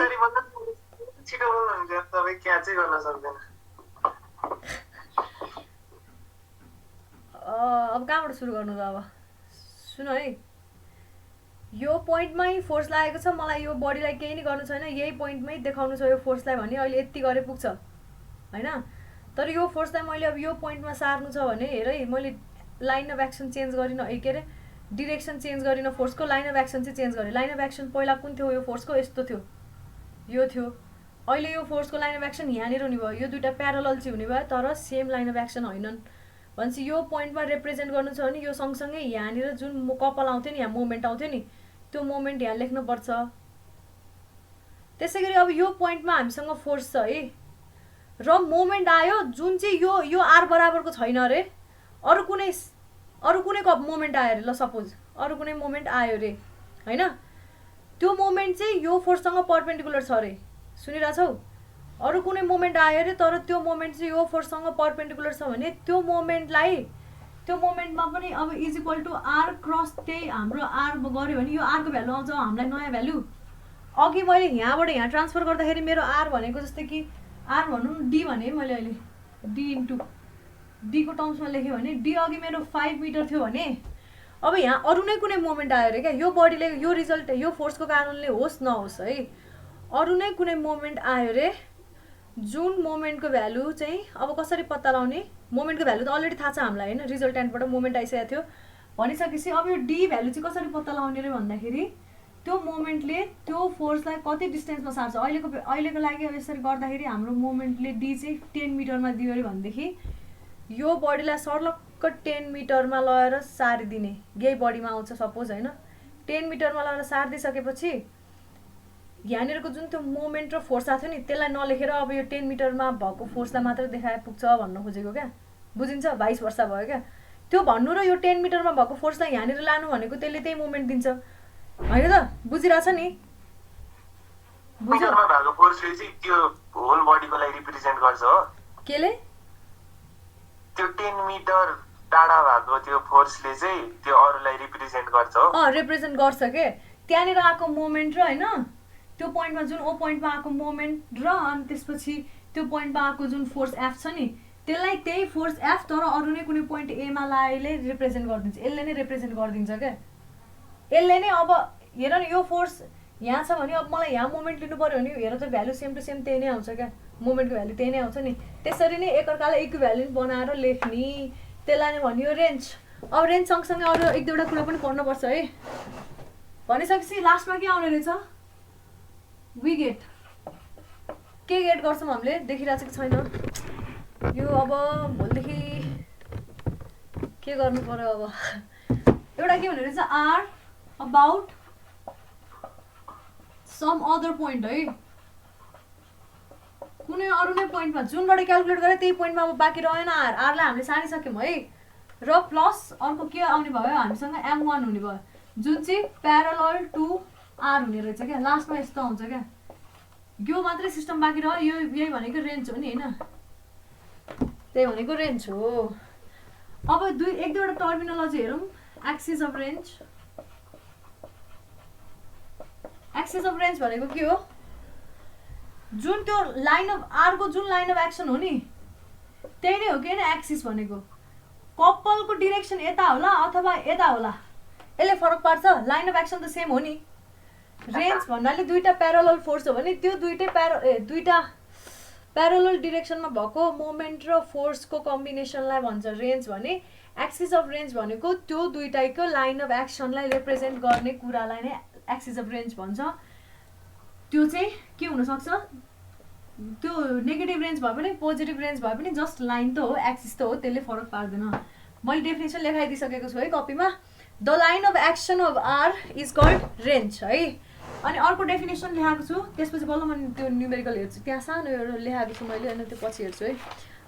अब कहाँबाट सुरु गर्नु त अब सुन है यो पोइन्टमै फोर्स लागेको छ मलाई यो बडीलाई केही नै गर्नु छैन यही पोइन्टमै देखाउनु छ यो फोर्सलाई भने अहिले यति गरे पुग्छ होइन तर यो फोर्सलाई मैले अब यो पोइन्टमा सार्नु छ भने हेर है मैले लाइन अफ एक्सन चेन्ज गरिनँ के अरे डिरेक्सन चेन्ज गरिनँ फोर्सको लाइन अफ एक्सन चाहिँ चेन्ज गरेँ लाइन अफ एक्सन पहिला कुन थियो यो फोर्सको यस्तो थियो यो थियो अहिले यो फोर्सको लाइन अफ एक्सन यहाँनिर हुने भयो यो दुइटा प्यारलल चाहिँ हुने भयो तर सेम लाइन अफ एक्सन होइनन् भनेपछि यो पोइन्टमा रिप्रेजेन्ट गर्नु छ भने यो सँगसँगै यहाँनिर जुन कपाल आउँथ्यो नि यहाँ मोमेन्ट आउँथ्यो नि त्यो मोमेन्ट यहाँ लेख्नुपर्छ त्यसै गरी अब यो पोइन्टमा हामीसँग फोर्स छ है र मोमेन्ट आयो जुन चाहिँ यो आर बराबरको छैन अरे अरू कुनै मोमेन्ट आयो अरे ल सपोज अरू कुनै मोमेन्ट आयो अरे होइन त्यो मोमेन्ट चाहिँ यो फोर्ससँग पर्पेन्डिकुलर छ अरे सुनिरहेछौ अरू कुनै मोमेन्ट आयो अरे तर त्यो मोमेन्ट चाहिँ यो फोर्ससँग पर्पेन्डिकुलर छ भने त्यो मोमेन्टमा पनि अब is equal to R cross त्यही हाम्रो आर गऱ्यो भने यो आरको भ्यालु आउँछ हामीलाई नयाँ भ्यालु अघि मैले यहाँबाट यहाँ ट्रान्सफर गर्दाखेरि मेरो आर भनेको जस्तै कि आर भनौँ डी भने मैले अहिले डी इन्टु डीको टर्म्समा लेख्यो भने डी अघि मेरो 5 मिटर थियो भने अब यहाँ अरू नै कुनै मोमेन्ट आयो अरे क्या यो बडीले यो रिजल्ट यो फोर्सको कारणले होस् नहोस् है अरू नै कुनै मोमेन्ट आयो अरे जुन मोमेन्टको भ्यालु चाहिँ अब कसरी पत्ता लगाउने मोमेन्टको भ्यालु त अलरेडी थाहा छ हामीलाई होइन रिजल्टेन्टबाट मोमेन्ट आइसकेको थियो भनिसकेपछि अब यो डी भ्यालु चाहिँ कसरी पत्ता लगाउने रे भन्दाखेरि त्यो मोमेन्टले त्यो फोर्सलाई कति डिस्टेन्समा सार्छ अहिलेको लागि अब यसरी गर्दाखेरि हाम्रो मोमेन्टले डी चाहिँ 10 मिटरमा दियो अरे भनेदेखि यो बडीलाई सर्लक्क 10 मिटरमा लगेर सारिदिने यही बडीमा आउँछ सपोज होइन 10 मिटरमा लगेर सारिदिइसकेपछि यहाँनिरको जुन त्यो मोमेन्ट र फोर्स आएको थियो नि त्यसलाई नलेखेर अब यो 10 मिटरमा भएको फोर्सलाई मात्रै देखाए पुग्छ भन्न खोजेको क्या बुझिन्छ 22 वर्ष भयो क्या त्यो भन्नु र यो 10 मिटरमा भएको फोर्सलाई यहाँनिर लानु भनेको त्यसले त्यही मोमेन्ट दिन्छ होइन त बुझिरहेछ नि मिटरमा भएको फोर्सले चाहिँ त्यो होल बडीको लागि रिप्रेजेन्ट गर्छ हो केले त्यो 10 मिटर टाढा भएको त्यो फोर्सले चाहिँ त्यो अरूलाई रिप्रेजेन्ट गर्छ हो रिप्रेजेन्ट गर्छ के त्यहाँनिर आएको मोमेन्ट र होइन त्यो पोइन्टमा जुन ओ पोइन्टमा आएको मोमेन्ट र अनि त्यसपछि त्यो पोइन्टमा आएको जुन फोर्स एफ छ नि त्यसलाई त्यही फोर्स एफ तर अरू नै कुनै पोइन्ट एमा लागेले रिप्रेजेन्ट गरिदिन्छ यसले नै रिप्रेजेन्ट गरिदिन्छ क्या यसले नै अब हेर न यो फोर्स यहाँ छ भने अब मलाई यहाँ मोमेन्ट लिनु पऱ्यो भने हेर त भ्यालु सेम टु सेम त्यही नै आउँछ क्या मोमेन्टको भ्यालु त्यही नै आउँछ नि त्यसरी नै एकअर्कालाई इक्विभ्यालेन्ट बनाएर लेख्ने त्यसलाई नै भनियो रेन्ज अब रेन्ज सँगसँगै अरू एक दुईवटा कुरा पनि पढ्नुपर्छ है भनिसकेपछि लास्टमा के आउने रहेछ वी गेट के गेट गर्छौँ हामीले देखिरहेको कि छैन यो अब भोलिदेखि के गर्नु पर्यो अब एउटा के हुने रहेछ R about some other point है कुनै अरू नै पोइन्टमा जुनबाट क्यालकुलेट गरे त्यही पोइन्टमा अब बाँकी रहेन आरलाई हामीले सारिसक्यौँ है र प्लस अर्को के आउने भयो हामीसँग M1 हुने भयो जुन चाहिँ प्यारलल टु आर हुने रहेछ क्या लास्टमा यस्तो आउँछ क्या यो मात्रै सिस्टम बाँकी रह्यो यो यही भनेको रेन्ज हो नि होइन त्यही भनेको रेन्ज हो अब एक दुईवटा टर्मिनोलोजी हेरौँ axis of range axis of range भनेको के हो जुन त्यो लाइन अफ आरको जुन लाइन अफ एक्सन हो नि त्यही नै हो कि होइन एक्सिस भनेको कप्पलको डिरेक्सन यता होला अथवा यता होला यसले फरक पार्छ लाइन अफ एक्सन त सेम हो नि रेन्ज भन्नाले दुईटा प्यारलल फोर्स हो भने त्यो दुईटा प्यारलल डिरेक्सनमा भएको मोमेन्ट र फोर्सको कम्बिनेसनलाई भन्छ रेन्ज भने एक्सिस अफ रेन्ज भनेको त्यो दुईटाको लाइन अफ एक्सनलाई रिप्रेजेन्ट गर्ने कुरालाई नै एक्सिस अफ रेन्ज भन्छ त्यो चाहिँ के हुनसक्छ त्यो नेगेटिभ रेन्ज भए पनि पोजिटिभ रेन्ज भए पनि जस्ट लाइन त हो एक्सिस त हो त्यसले फरक पार्दैन मैले डेफिनेसन लेखाइदिइसकेको छु है कपीमा the line of action of R is called wrench है अनि अर्को डेफिनेसन लेखाएको छु त्यसपछि बल्ल मैले त्यो न्युमेरिकल हेर्छु त्यहाँ सानो एउटा लेखाएको छु मैले अनि त्यो पछि हेर्छु है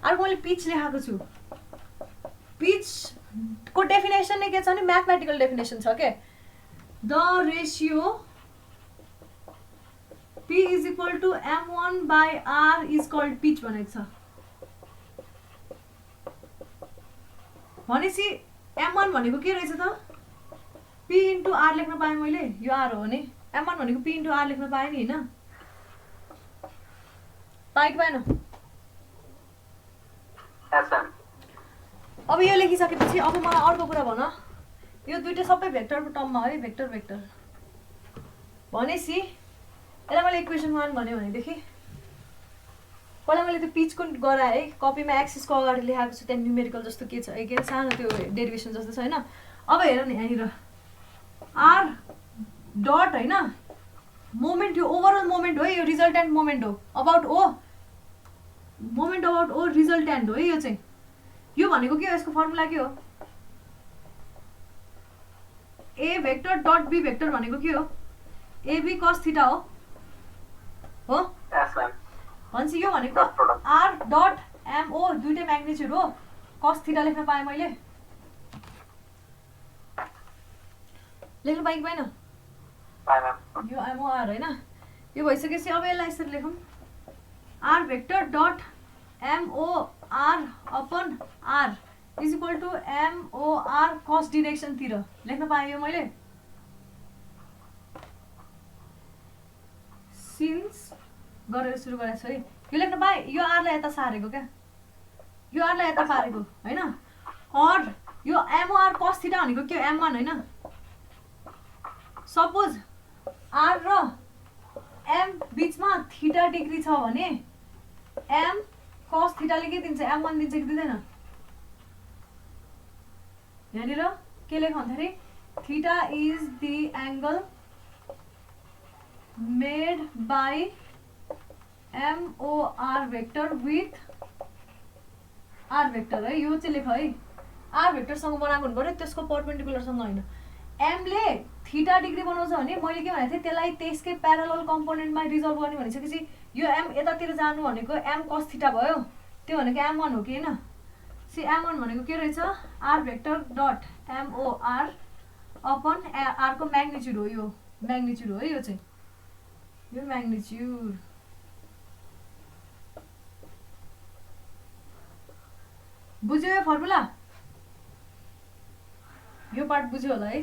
अर्को मैले पिच लेखाएको छु पिचको डेफिनेसन नै के छ भने म्याथमेटिकल डेफिनेसन छ के the ratio P is equal to M1 by R is called pitch भनेको छ भनेपछि M1 भनेको के रहेछ त P into R लेख्न पाएँ मैले यो R हो नि M1 भनेको P into R लेख्न पाएँ नि होइन पाएँ कि पाएन अब यो लेखिसकेपछि अब मलाई अर्को कुरा भन यो दुईटा सबै भेक्टरको टर्ममा है भेक्टर भनेपछि यसलाई मैले इक्वेसन 1 भन्यो भनेदेखि पहिला मैले त्यो पिचको गराएँ है कपीमा एक्सिसको अगाडि लेखाएको छु त्यहाँ न्युमेरिकल जस्तो के छ के सानो त्यो डेरिभेसन जस्तो छ होइन अब हेर न यहाँनिर आर डट होइन मोमेन्ट यो ओभरअल मोमेन्ट हो यो रिजल्टेन्ट मोमेन्ट हो about O moment about O resultant हो यो चाहिँ यो भनेको के हो यसको फर्मुला के हो ए भेक्टर डट बी भेक्टर भनेको के हो एबी कस थीटा हो भनेपछि यो भनेको आर डट एमओ दुईटै म्याग्निट्युड हो कस थीटा लेख्न पाएँ मैले लेख्न पाएँ कि पाएन यो एमओआर होइन यो भइसकेपछि अब यसलाई यसरी लेखौँ R vector dot MOR upon R is equal to MOR कस डिरेक्सनतिर लेख्न पाएँ यो मैले सिन्स गरेर सुरु गरेको छु है यो लेख्न पाएँ यो आरलाई यता सारेको क्या यो आरलाई यता पारेको होइन अर यो एमओआर कस थीटा भनेको के M1 होइन सपोज आर र एम बिचमा थीटा डिग्री छ भने एम कस थीटाले के दिन्छ M1 दिन्छ कि दिँदैन यहाँनिर के लेख भन्दाखेरि theta is the angle made by MOR vector with R vector है यो चाहिँ लेख है R भेक्टरसँग बनाएको हुनु पर्यो त्यसको परपेन्डिकुलरसँग होइन M ले थीटा डिग्री बनाउँछ भने मैले के भनेको थिएँ त्यसलाई त्यसकै प्यारलल कम्पोनेन्टमा रिजल्भ गर्ने भनिसकेपछि यो M यतातिर जानु भनेको M cos थीटा भयो त्यो भनेको M1 हो कि हैन सी M1 भनेको के रहेछ R vector dot MOR upon r को म्याग्निट्युड हो, यो म्याग्निट्युड हो है, यो चाहिँ यो म्याग्निट्युड। बुझ्यो यो फर्मुला? यो पार्ट बुझ्यो होला है?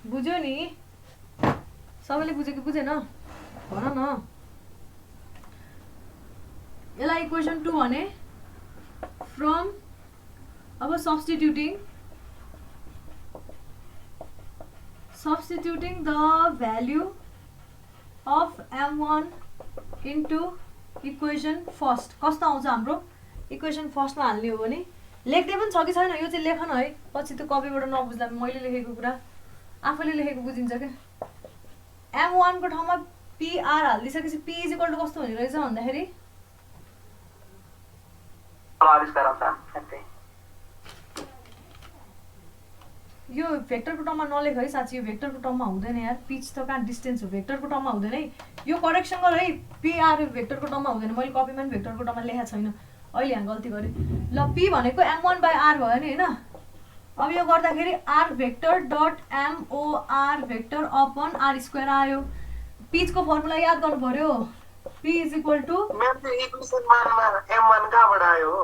बुझ्यो नि? सबैले बुझ्यो कि बुझेन भन न। यसलाई इक्वेसन 2 भने फ्रम अब substituting the value of m1 into equation first। कस्तो आउँछ हाम्रो इक्वेसन फर्स्टमा हाल्ने हो भने लेख्दै पनि छ कि छैन यो चाहिँ लेख न है, पछि त्यो कपीबाट नबुझ्दा मैले लेखेको कुरा आफैले लेखेको बुझिन्छ क्या। m1 को ठाउँमा pr हालिदिसकेपछि p इज इक्वल टु कस्तो हुने रहेछ भन्दाखेरि यो भेक्टरको टर्ममा नलेख है साँच्ची, यो भेक्टरको टर्ममा हुँदैन यार, पिच त कहाँ डिस्टेन्स हो, भेक्टरको टर्ममा हुँदैन है। यो करेक्सन गर है, pr भेक्टरको टर्ममा हुँदैन, मैले कपीमा पनि भेक्टरको टर्ममा लेखेको छैन, अहिले यहाँ गल्ती गरेँ। ल p भनेको m1/r भयो नि हैन। अब यो गर्दाखेरि r vector dot mor vector upon r square आयो। पिचको फर्मुला याद गर्नु पर्यो, p is equal to equation 1 मा m1 कहाँबाट आयो हो?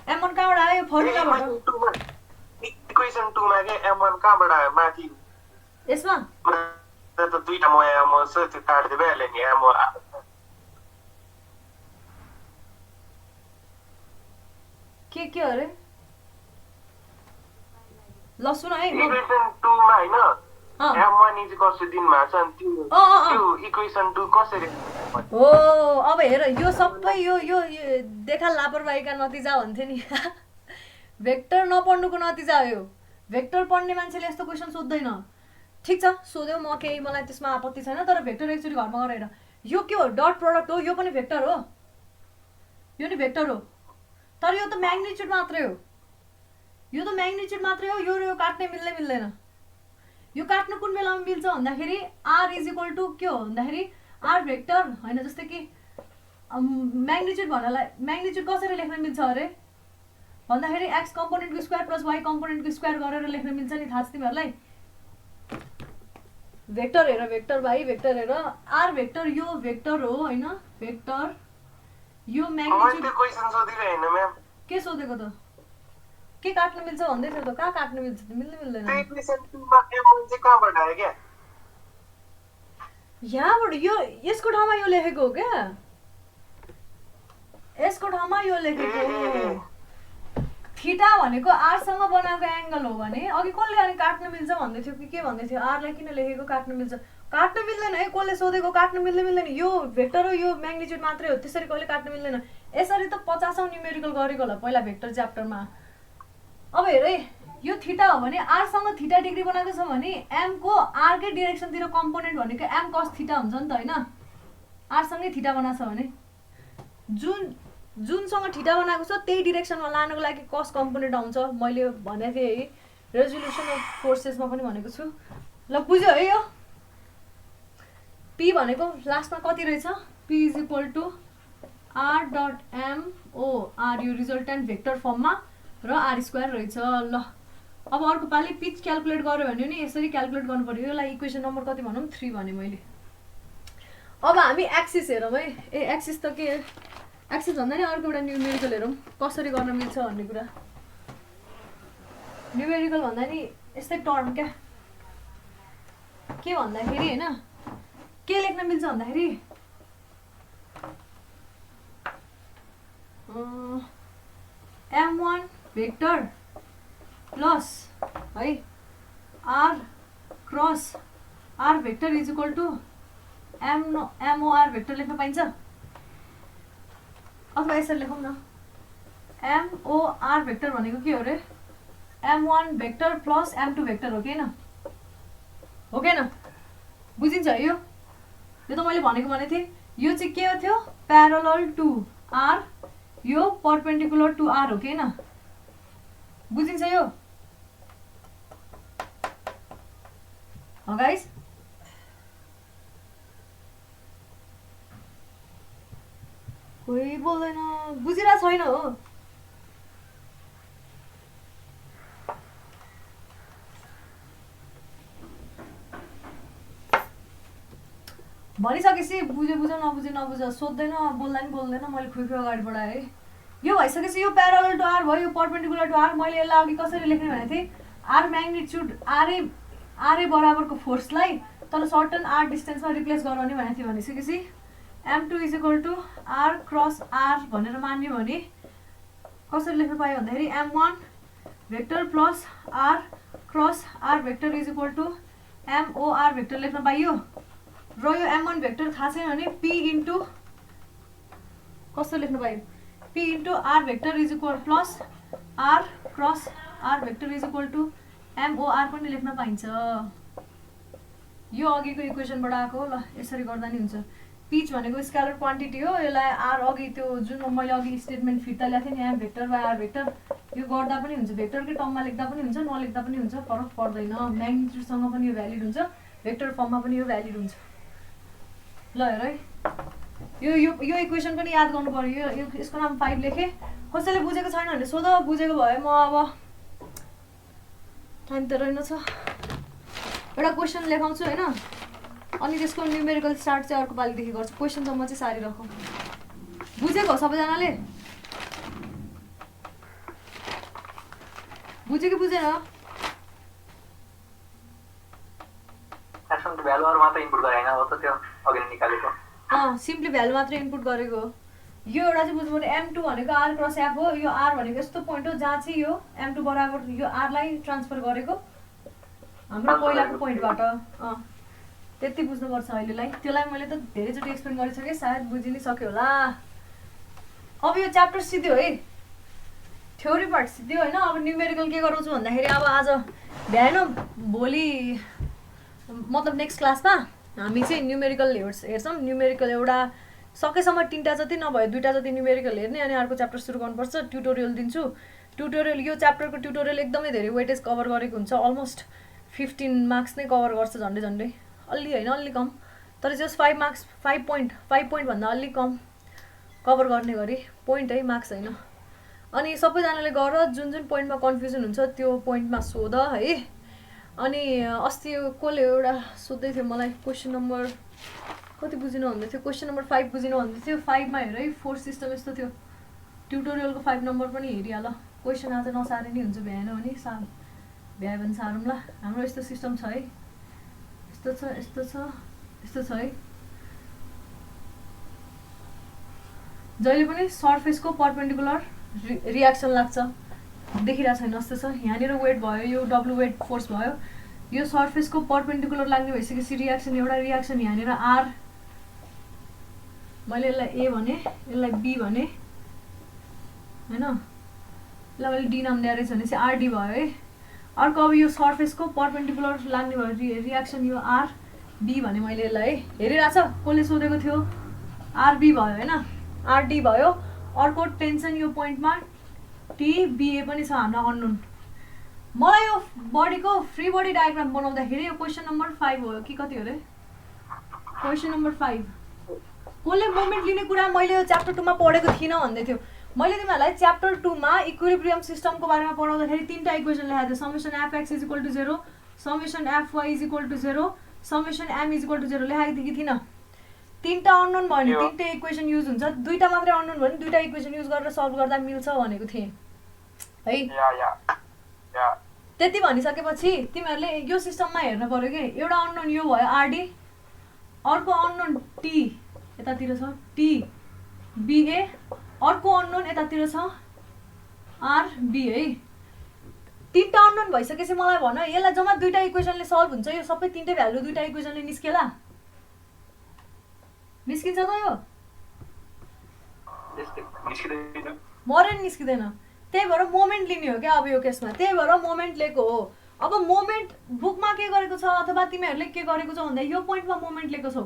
m1 कहाँबाट आयो फर्मुलाबाट? इक्वेसन 2 मा के m1 कहाँबाट आयो माथि? यसमा त दुईटा म छ त्यो काट्दै भइहाल्यो नि m के अरे? ल सुन है, इक्वेसन 2 मा हैन m1 इज इक्वल टु दिनमा छ अनि त्यो इक्वेसन 2 कसरी हो? अब हेर यो सबै यो देखा लापरवाहीका नतिजा भन्थे नि भेक्टर नपढ्नुको नतिजा हो यो। भेक्टर पढ्ने मान्छेले यस्तो क्वेसन सोध्दैन। ठिक छ सोध्यो, म केही मलाई त्यसमा आपत्ति छैन, तर भेक्टर एकचोटि घरमा गएर हेर। यो के हो? डट प्रोडक्ट हो, यो पनि भेक्टर हो, यो नि भेक्टर हो, तर यो त म्याग्निट्युड मात्रै हो, यो त म्याग्निट्युड मात्रै हो। यो काट्ने मिल्दैन। यो काट्नु कुन बेलामा मिल्छ भन्दाखेरि r इज इक्वल टु के हो भन्दाखेरि r भेक्टर हैन, जस्तै कि म्याग्निट्युड भन्नलाई म्याग्निट्युड कसरी लेख्न मिल्छ अरे भन्दाखेरि x कम्पोनेन्टको स्क्वायर प्लस y कम्पोनेन्टको स्क्वायर गरेर लेख्न मिल्छ नि, थाहा छ तिमीहरूलाई? भेक्टर हेर, भेक्टर भाइ भेक्टर हेर, r भेक्टर यो भेक्टर हो हैन, भेक्टर यो म्याग्निट्युड क्वेसन सोधिरहेन म्याम। के सोधेको त? के काट्न मिल्छ भन्दै थियो त? कहाँ काट्न मिल्छ? मिल्दैन। इक्वेसन 2 मा m1 चाहिँ कहाँबाट आयो के? यहाँबाट यो यसको ठाउँमा यो लेखेको हो क्या, यसको ठाउँमा यो लेखेको हो। थीटा भनेको r सँग बनाएको एंगल हो भने अघि कसले अनि काट्न मिल्छ भन्दै थियो कि के भन्दै थियो? r लाई किन लेखेको काट्न मिल्छ? काट्न मिल्दैन है, कसले सोधेको काट्न मिल्दैन। यो भेक्टर हो, यो म्याग्निट्युड मात्रै हो, त्यसरी कहिले काट्न मिल्दैन। यसरी त 50औं न्युमेरिकल गरेको होला पहिला भेक्टर च्याप्टरमा। अब हेर है, यो थीटा हो भने r सँग थीटा डिग्री बनाएको छ भने m को r कै डाइरेक्सनतिर कम्पोनेन्ट भनेको m cos थीटा हुन्छ नि त हैन? r सँगै थीटा बनाछ भने जुनसँग थीटा बनाएको छ त्यही डाइरेक्सनमा लानको लागि cos कम्पोनेन्ट आउँछ। मैले भनेको थिएँ है, रेजोल्युसन अफ फोर्सेसमा पनि भनेको छु। ल बुझ्यो है? यो p भनेको लास्टमा कति रहेछ? p is equal to r dot mor, यो रिजल्टेन्ट भेक्टर फर्ममा र r स्क्वायर रहेछ। ल अब अर्को पालि पिच क्याल्कुलेट गर्यो भने नि यसरी क्याल्कुलेट गर्नु पर्यो। यसलाई इक्वेसन नम्बर कति भनौँ? 3 भने मैले। अब हामी एक्सिस हेरौँ है। एक्सिस त के, एक्सिस भन्दा नि अर्को एउटा न्युमेरिकल हेरौँ कसरी गर्न मिल्छ भन्ने कुरा। न्युमेरिकल भन्दा नि यस्तै टर्म क्या, के भन्दाखेरि हैन, के लेख्न मिल्छ भन्दाखेरि m1 भेक्टर प्लस है r cross r vector is equal to mor vector लेख्न पाइन्छ। अथवा यसरी लेखौँ न, mor भेक्टर भनेको के हो रे? m1 vector plus m2 vector हो कि हैन? हो कि हैन? बुझिन्छ यो? यो त मैले भनेको थिएँ। यो चाहिँ के थियो? प्यारलल टु r, यो परपेन्डिकुलर टु r हो कि हैन? बुझिन्छ यो? हो गाइस? कोही बोल्दैन, बुझिरहेको छैन हो? भनिसकेपछि बुझ्यो नबुझ्यो नबुझ्यो सोध्दैन बोल्दा नि बोल्दैन मैले खुइ अगाडि बढाएँ है। यो भइसकेपछि यो प्यारालल टु आर भयो, यो पर्पेन्डिकुलर टु आर। मैले यसलाई अघि कसरी लेख्ने भनेको थिएँ, आर म्याग्निट्युड आरए बराबरको फोर्सलाई तर सर्टन आर डिस्टेन्समा रिप्लेस गराउने भनेको थिएँ। भनिसकेपछि m2 is equal to R cross R भनेर मान्यो भने कसरी लेख्न पायो भन्दाखेरि m1 vector plus R cross R vector is equal to MOR vector लेख्न पाइयो। र यो m1 भेक्टर थाहा छैन भने p इन्टु कसरी लेख्न पाइयो, p into R vector is equal plus R cross R vector is equal to MOR पनि लेख्न पाइन्छ। यो अघिको इक्वेसनबाट आएको ल, यसरी गर्दा नि हुन्छ। पिच भनेको स्केलर क्वान्टिटी हो, यसलाई आर अघि त्यो जुन मैले अघि स्टेटमेन्ट फिर्ता ल्याएको थिएँ नि M vector by R vector, यो गर्दा पनि हुन्छ, भेक्टरकै टर्ममा लेख्दा पनि हुन्छ, नलेख्दा पनि हुन्छ, फरक पर्दैन। म्याग्निट्युडसँग पनि यो भ्यालिड हुन्छ, भेक्टर फर्ममा पनि यो भ्यालिड हुन्छ। ल हेर है, यो इक्वेसन पनि याद गर्नु पर्यो। यो यसको नाम 5 लेखेँ। कसैले बुझेको छैन भने सोध, बुझेको भए म अब टाइम त रहेनछ एउटा क्वेसन लेखाउँछु होइन, अनि त्यसको न्युमेरिकल स्टार्ट चाहिँ अर्को पालिदेखि गर्छु। क्वेसन त म चाहिँ सारी राखौँ। बुझेको हो सबैजनाले? बुझ्यो कि बुझेन? भ्यालुहरु मात्र इनपुट गरे हैन, हो त त्यो अघि नै निकालेको। सिम्पली भ्यालु मात्र इनपुट गरेको हो। यो एउटा चाहिँ बुझ्नु पर्यो, m2 भनेको r क्रस f हो। यो r भनेको यस्तो पोइन्ट हो जहाँ चाहिँ यो m2 बराबर यो r लाई ट्रान्सफर गरेको हाम्रो पहिलाको पोइन्टबाट। त्यति बुझ्नुपर्छ अहिलेलाई। त्यसलाई मैले त धेरैचोटि एक्सप्लेन गरिसकेँ, सायद बुझि नै सक्यो होला। अब यो च्याप्टर सिध्यो है, थ्योरी पार्ट सिध्यो होइन। अब न्युमेरिकल के गराउँछु भन्दाखेरि अब आज बिहान भोलि मतलब नेक्स्ट क्लासमा हामी चाहिँ न्युमेरिकल हेर्छौँ। न्युमेरिकल एउटा सकेसम्म 3टा जति नभए 2टा जति न्युमेरिकल हेर्ने, अनि अर्को च्याप्टर सुरु गर्नुपर्छ। ट्युटोरियल दिन्छु। ट्युटोरियल यो च्याप्टरको ट्युटोरियल एकदमै धेरै वेटेज कभर गरेको हुन्छ, अलमोस्ट 15 मार्क्स नै कभर गर्छ, झन्डै झन्डै। अलि होइन अलि कम, तर जस 5 मार्क्स 5 पोइन्ट भन्दा अलि कम कभर गर्ने गरी, पोइन्ट है मार्क्स होइन। अनि सबैजनाले गर जुन जुन पोइन्टमा कन्फ्युजन हुन्छ त्यो पोइन्टमा सोध है। अनि अस्ति कसले एउटा सोध्दै थियो मलाई, क्वेसन नम्बर कति बुझिनु भन्दै थियो, क्वेसन नम्बर 5 बुझिनु भन्दै थियो। 5 मा हेर है, फोर्स सिस्टम यस्तो थियो। ट्युटोरियलको 5 नम्बर पनि हेरिहाल। क्वेसन आज नसारे नि हुन्छ, भ्याएन भने भ्यायो भने सारौँला। हाम्रो यस्तो सिस्टम छ है, यस्तो छ यस्तो छ यस्तो छ है। जहिले पनि सर्फेसको पर्पेन्डिकुलर रियाक्सन लाग्छ, देखिरहेको छैन जस्तो छ। यहाँनिर वेट भयो, यो डब्लु वेट फोर्स भयो, यो सर्फेसको पर्पेन्डिकुलर लाग्ने भइसकेपछि रियाक्सन, एउटा रियाक्सन यहाँनिर आर, मैले यसलाई ए भने यसलाई बी भने होइन, यसलाई मैले डी नाम ल्याएर भनेपछि आरडी भयो है। अर्को अब यो सर्फेसको पर्पेन्डिकुलर लाग्ने भयो रियाक्सन, यो आर बी भने मैले यसलाई है। हेरिरहेछ कसले सोधेको थियो, आरबी भयो होइन, आरडी भयो। अर्को टेन्सन यो पोइन्टमा टिबिए पनि छ हामीलाई अननोन। मलाई यो बडीको फ्री बडी डायग्राम बनाउँदाखेरि यो क्वेसन नम्बर 5 हो कि कति हो रे, क्वेसन नम्बर 5 कसले मोमेन्ट लिने कुरा मैले यो च्याप्टर 2 मा पढेको थिइनँ भन्दै थियो। मैले तिमीहरूलाई च्याप्टर 2 मा इक्विलिब्रियम सिस्टमको बारेमा पढाउँदाखेरि 3टा इक्वेसन लेखाएको थिएँ। Summation FX is equal to 0, summation FY is equal to 0, summation M is equal to 0 लेखाएको थिएँ कि थिइनँ? 3टा अननोन भयो भने 3टा इक्वेसन युज हुन्छ, 2टा मात्रै अननोन भयो भने 2टा इक्वेसन युज गरेर सल्भ गर्दा मिल्छ भनेको थिएँ है। त्यति भनिसकेपछि तिमीहरूले यो सिस्टममा हेर्नु पर्यो कि एउटा अननोन यो भयो आरडी, अर्को अननोन टी यतातिर छ टिबिए, अर्को अननोन यतातिर छ आरबी है। 3टा अननोन भइसकेपछि मलाई भन यसलाई जम्मा 2टा इक्वेसनले सल्भ हुन्छ, यो सबै 3टै भ्यालु 2टा इक्वेसनले निस्केला? निस्किन्छ त यो? मरेन निस्किँदैन। त्यही भएर मोमेन्ट लिने हो क्या अब यो केसमा, त्यही भएर मोमेन्ट लिएको हो। अब मोमेन्ट बुकमा के गरेको छ अथवा तिमीहरूले के गरेको छ भन्दा यो पोइन्टमा मोमेन्ट लिएको छौ,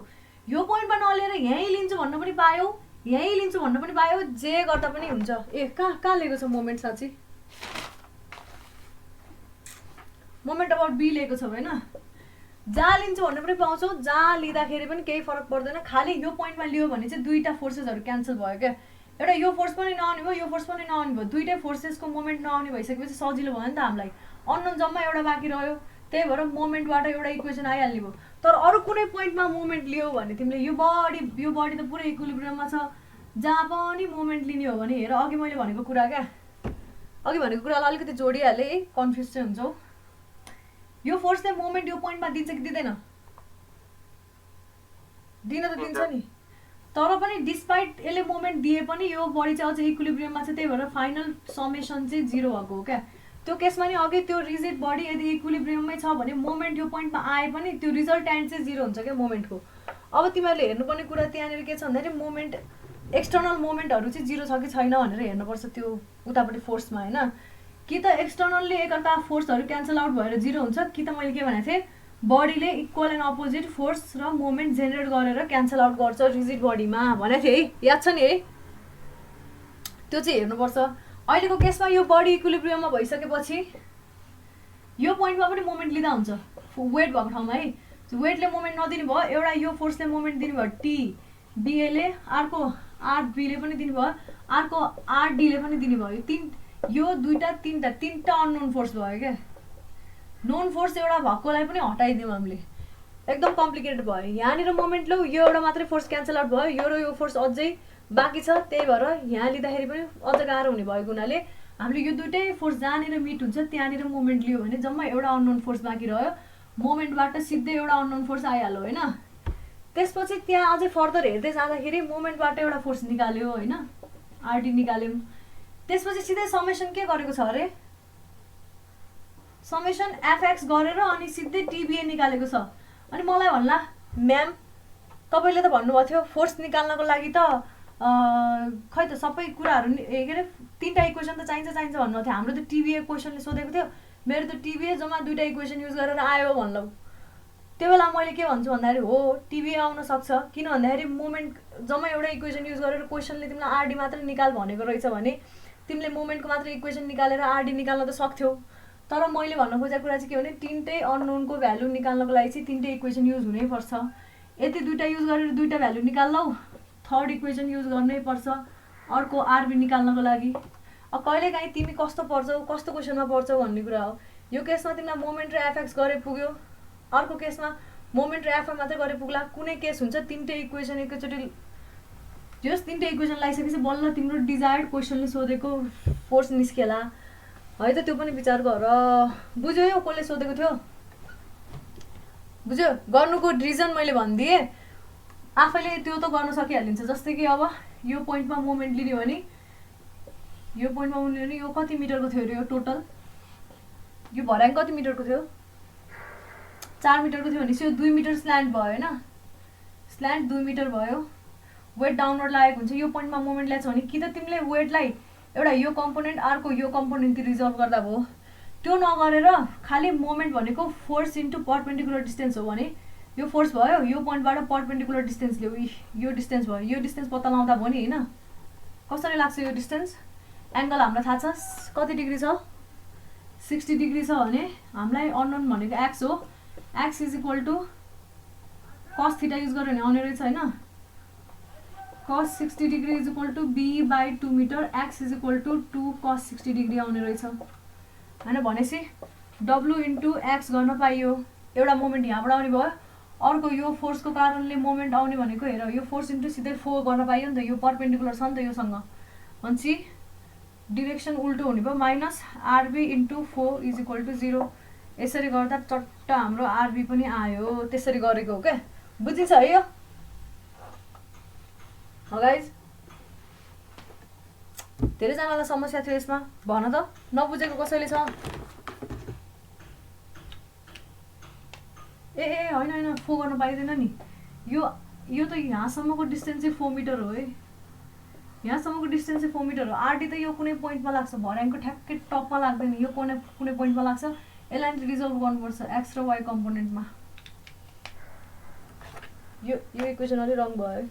यो पोइन्टमा नलिएर यहीँ लिन्छु भन्न पनि पायो, यहीँ लिन्छु भन्न पनि पायो, जे गर्दा पनि हुन्छ। ए कहाँ लिएको छ मोमेन्ट साँच्ची? मोमेन्ट अबाउट बी लिएको छ होइन, जहाँ लिन्छु भन्ने पनि पाउँछौ, जहाँ लिँदाखेरि पनि केही फरक पर्दैन। खालि यो पोइन्टमा लियो भने चाहिँ 2टा फोर्सेसहरू क्यान्सल भयो क्या, एउटा यो फोर्स पनि नआउने भयो, यो फोर्स पनि नआउने भयो, 2टै फोर्सेसको मोमेन्ट नआउने भइसकेपछि सजिलो भयो नि त हामीलाई। अननोन जम्मा एउटा बाँकी रह्यो, त्यही भएर मोमेन्टबाट एउटा इक्वेसन आइहाल्ने भयो। तर अरू कुनै पोइन्टमा मोमेन्ट लियो भने तिमीले यो बडी त पुरै इक्विलिब्रियममा छ, जहाँ पनि मोमेन्ट लिने हो भने हेर अघि मैले भनेको कुरा क्या, अघि भनेको कुरालाई अलिकति जोडिहालेँ है, कन्फ्युज चाहिँ हुन्छौ। यो फोर्सले मोमेन्ट यो पोइन्टमा दिन्छ कि दिँदैन? दिन त दिन्छ नि, तर पनि डिस्पाइट यसले मोमेन्ट दिए पनि यो बडी चाहिँ अझै इक्विलिब्रियममा छ, त्यही भएर फाइनल समेसन चाहिँ 0 भएको हो क्या। त्यो केसमा नि अघि त्यो रिजिड बडी यदि इक्विलिब्रियममै छ भने मोमेन्ट यो पोइन्टमा आए पनि त्यो रिजल्ट्यान्ट चाहिँ 0 हुन्छ क्या मोमेन्टको। अब तिमीहरूले हेर्नुपर्ने कुरा त्यहाँनिर के छ भन्दाखेरि मोमेन्ट एक्सटर्नल मोमेन्टहरू चाहिँ 0 छ कि छैन भनेर हेर्नुपर्छ त्यो उतापट्टि फोर्समा होइन। कि त एक्सटर्नल्ली एकअर्का फोर्सहरू क्यान्सल आउट भएर 0 हुन्छ, कि त मैले के भनेको थिएँ बडीले इक्वल एन्ड अपोजिट फोर्स र मोमेन्ट जेनेरेट गरेर क्यान्सल आउट गर्छ रिजिड बडीमा भनेको थिएँ है, याद छ नि है? त्यो चाहिँ हेर्नुपर्छ। अहिलेको केसमा यो बडी इक्विलिब्रियममा भइसकेपछि यो पोइन्टमा पनि मोमेन्ट लिँदा हुन्छ वेट भएको ठाउँमा है। वेटले मोमेन्ट नदिने भयो, एउटा यो फोर्सले मोमेन्ट दिने भयो टी बिएले, अर्को आरबीले पनि दिने भयो, अर्को आरडीले पनि दिने भयो। यो तिनवटा अननोन फोर्स भयो क्या। नोन फोर्स एउटा भएकोलाई पनि हटाइदिउँ हामीले, एकदम कम्प्लिकेटेड भयो। यहाँनिर मोमेन्ट लो, यो एउटा मात्रै फोर्स क्यान्सल आउट भयो, यो र यो फोर्स अझै बाँकी छ, त्यही भएर यहाँ लिँदाखेरि पनि अझ गाह्रो हुने भएको हुनाले हामीले यो दुइटै फोर्स जहाँनिर मिट हुन्छ त्यहाँनिर मोमेन्ट लियो भने जम्मा एउटा अननोन फोर्स बाँकी रह्यो, मोमेन्टबाट सिधै एउटा अननोन फोर्स आइहाल्यो होइन। त्यसपछि त्यहाँ अझै फर्दर हेर्दै जाँदाखेरि मोमेन्टबाट एउटा फोर्स निकाल्यो होइन, आरडी निकाल्यौँ। त्यसपछि सिधै समेसन के गरेको छ अरे, समेसन एफएक्स गरेर अनि सिधै टिबिए निकालेको छ। अनि मलाई भन्ला म्याम तपाईँले त भन्नुभएको थियो फोर्स निकाल्नको लागि त खै त सबै कुराहरू के अरे 3टा इक्वेसन त चाहिन्छ भन्नुभएको थियो। हाम्रो त टिबिए क्वेसनले सोधेको थियो, मेरो त टिबिए जम्मा 2टा इक्वेसन युज गरेर आयो भन्नु। त्यो बेला मैले के भन्छु भन्दाखेरि हो टिबिए आउन सक्छ, किन भन्दाखेरि मोमेन्ट जम्मा एउटा इक्वेसन युज गरेर क्वेसनले तिमीलाई आरडी मात्र निकाल भनेको रहेछ भने तिमीले मोमेन्टको मात्र इक्वेसन निकालेर आरडी निकाल्न त सक्थ्यौ। तर मैले भन्न खोजेको कुरा चाहिँ के भने 3टै अननोनको भ्यालु निकाल्नको लागि चाहिँ 3टै इक्वेसन युज हुनैपर्छ। यदि 2टा युज गरेर 2टा भ्यालु निकाल्लौ, थर्ड इक्वेसन युज गर्नै पर्छ अर्को आरबी निकाल्नको लागि। अब कहिलेकाहीँ तिमी कस्तो पर्छौ, कस्तो क्वेसनमा पर्छौ भन्ने कुरा हो। यो केसमा तिमीलाई मोमेन्ट र एफएक्स गरे पुग्यो, अर्को केसमा मोमेन्ट र एफएम मात्रै गरे पुग्ला। कुनै केस हुन्छ 3टै इक्वेसन एकैचोटि जस 3टै इक्वेसन लगाइसकेपछि बल्ल तिम्रो डिजायर्ड क्वेसनले सोधेको फोर्स निस्केला है त। त्यो पनि विचार गर। बुझ्यो यो कसले सोधेको थियो? बुझ्यो? गर्नुको रिजन मैले भनिदिएँ, आफैले त्यो त गर्न सकिहालिन्छ। जस्तै कि अब यो पोइन्टमा मोमेन्ट लिने भने यो पोइन्टमा मोमेन्ट लिने, यो कति मिटरको थियो अरे यो टोटल, यो भर्याङ कति मिटरको थियो? 4 मिटरको थियो भने यो 2 मिटर स्ल्यान्ट भयो होइन, स्ल्यान्ट 2 मिटर भयो। वेट डाउनवर्ड लागेको हुन्छ, यो पोइन्टमा मोमेन्ट ल्याएको छ भने कि त तिमीले वेटलाई एउटा यो कम्पोनेन्ट अर्को यो कम्पोनेन्ट रिजल्भ गर्दा भयो। त्यो नगरेर खालि मोमेन्ट भनेको फोर्स इन्टु परपेन्डिकुलर डिस्टेन्स हो भने यो फोर्स भयो, यो पोइन्टबाट परपेन्डिकुलर डिस्टेन्स लियो, यो डिस्टेन्स भयो, यो डिस्टेन्स पत्ता लगाउँदा भयो नि होइन। कसरी लाग्छ यो डिस्टेन्स? एङ्गल हामीलाई थाहा छ कति डिग्री छ, 60 डिग्री छ भने हामीलाई अननोन भनेको एक्स हो। X is equal to cos theta use गर्यो भने आउने रहेछ होइन, cos 60 degree is equal to b/2 metre, x is equal to 2 cos 60 degree आउने रहेछ होइन। भनेपछि w इन्टु एक्स गर्न पाइयो। एउटा मोमेन्ट यहाँबाट आउने भयो, अर्को यो फोर्सको कारणले मोमेन्ट आउने भनेको हेर यो फोर्स इन्टु सिधै 4 गर्न पाइयो नि त, यो परपेन्डिकुलर छ नि त योसँग। भनेपछि डिरेक्सन उल्टो हुने भयो, minus RB into 4 is equal to 0। यसरी गर्दा चट्ट हाम्रो आरबी पनि आयो। त्यसरी गरेको हो क्या, बुझिन्छ है यो? गाइज धेरैजनालाई समस्या थियो यसमा, भन त नबुझेको कसैले छ? ए होइन 4 गर्न पाइँदैन नि, यो त यहाँसम्मको डिस्टेन्स चाहिँ 4 मिटर हो है, यहाँसम्मको डिस्टेन्स चाहिँ 4 मिटर हो। आरडी त यो कुनै पोइन्टमा लाग्छ, भर्याङको ठ्याक्कै टपमा लाग्दैन, यो कुनै पोइन्टमा लाग्छ। यसलाई रिजल्भ गर्नुपर्छ एक्स र वाइ कम्पोनेन्टमा। यो इक्वेसन अलि रङ भयो है।